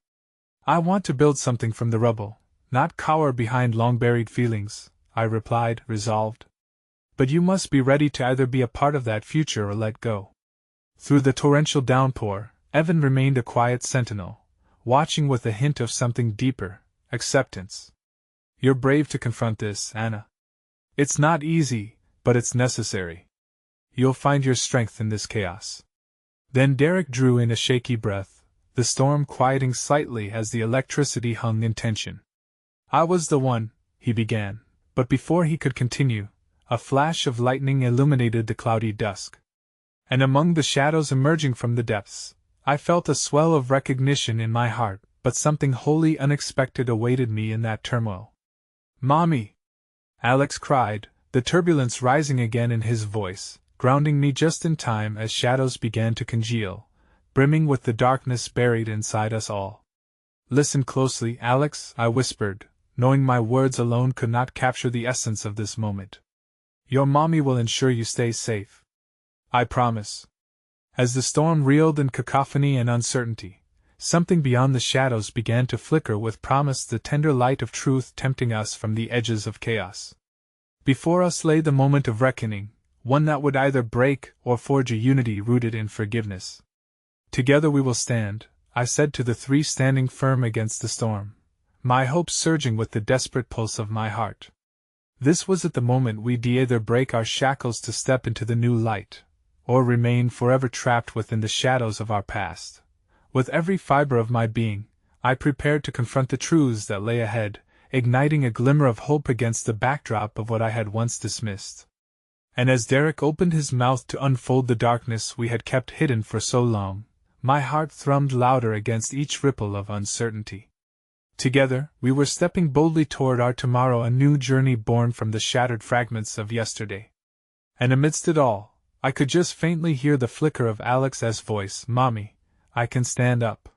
I want to build something from the rubble, not cower behind long-buried feelings," I replied, resolved. "But you must be ready to either be a part of that future or let go." Through the torrential downpour, Evan remained a quiet sentinel, watching with a hint of something deeper, acceptance. "You're brave to confront this, Anna. It's not easy, but it's necessary. You'll find your strength in this chaos." Then Derek drew in a shaky breath, the storm quieting slightly as the electricity hung in tension. "I was the one," he began, but before he could continue, a flash of lightning illuminated the cloudy dusk. And among the shadows emerging from the depths, I felt a swell of recognition in my heart, but something wholly unexpected awaited me in that turmoil. "Mommy!" Alex cried, the turbulence rising again in his voice, grounding me just in time as shadows began to congeal, brimming with the darkness buried inside us all. "Listen closely, Alex," I whispered, knowing my words alone could not capture the essence of this moment. "Your mommy will ensure you stay safe. I promise." As the storm reeled in cacophony and uncertainty, something beyond the shadows began to flicker with promise, the tender light of truth tempting us from the edges of chaos. Before us lay the moment of reckoning, one that would either break or forge a unity rooted in forgiveness. "Together we will stand," I said to the three standing firm against the storm, my hopes surging with the desperate pulse of my heart. This was at the moment we'd either break our shackles to step into the new light, or remain forever trapped within the shadows of our past. With every fiber of my being, I prepared to confront the truths that lay ahead, igniting a glimmer of hope against the backdrop of what I had once dismissed. And as Derek opened his mouth to unfold the darkness we had kept hidden for so long, my heart thrummed louder against each ripple of uncertainty. Together, we were stepping boldly toward our tomorrow, a new journey born from the shattered fragments of yesterday. And amidst it all, I could just faintly hear the flicker of Alex's voice. "Mommy, I can stand up."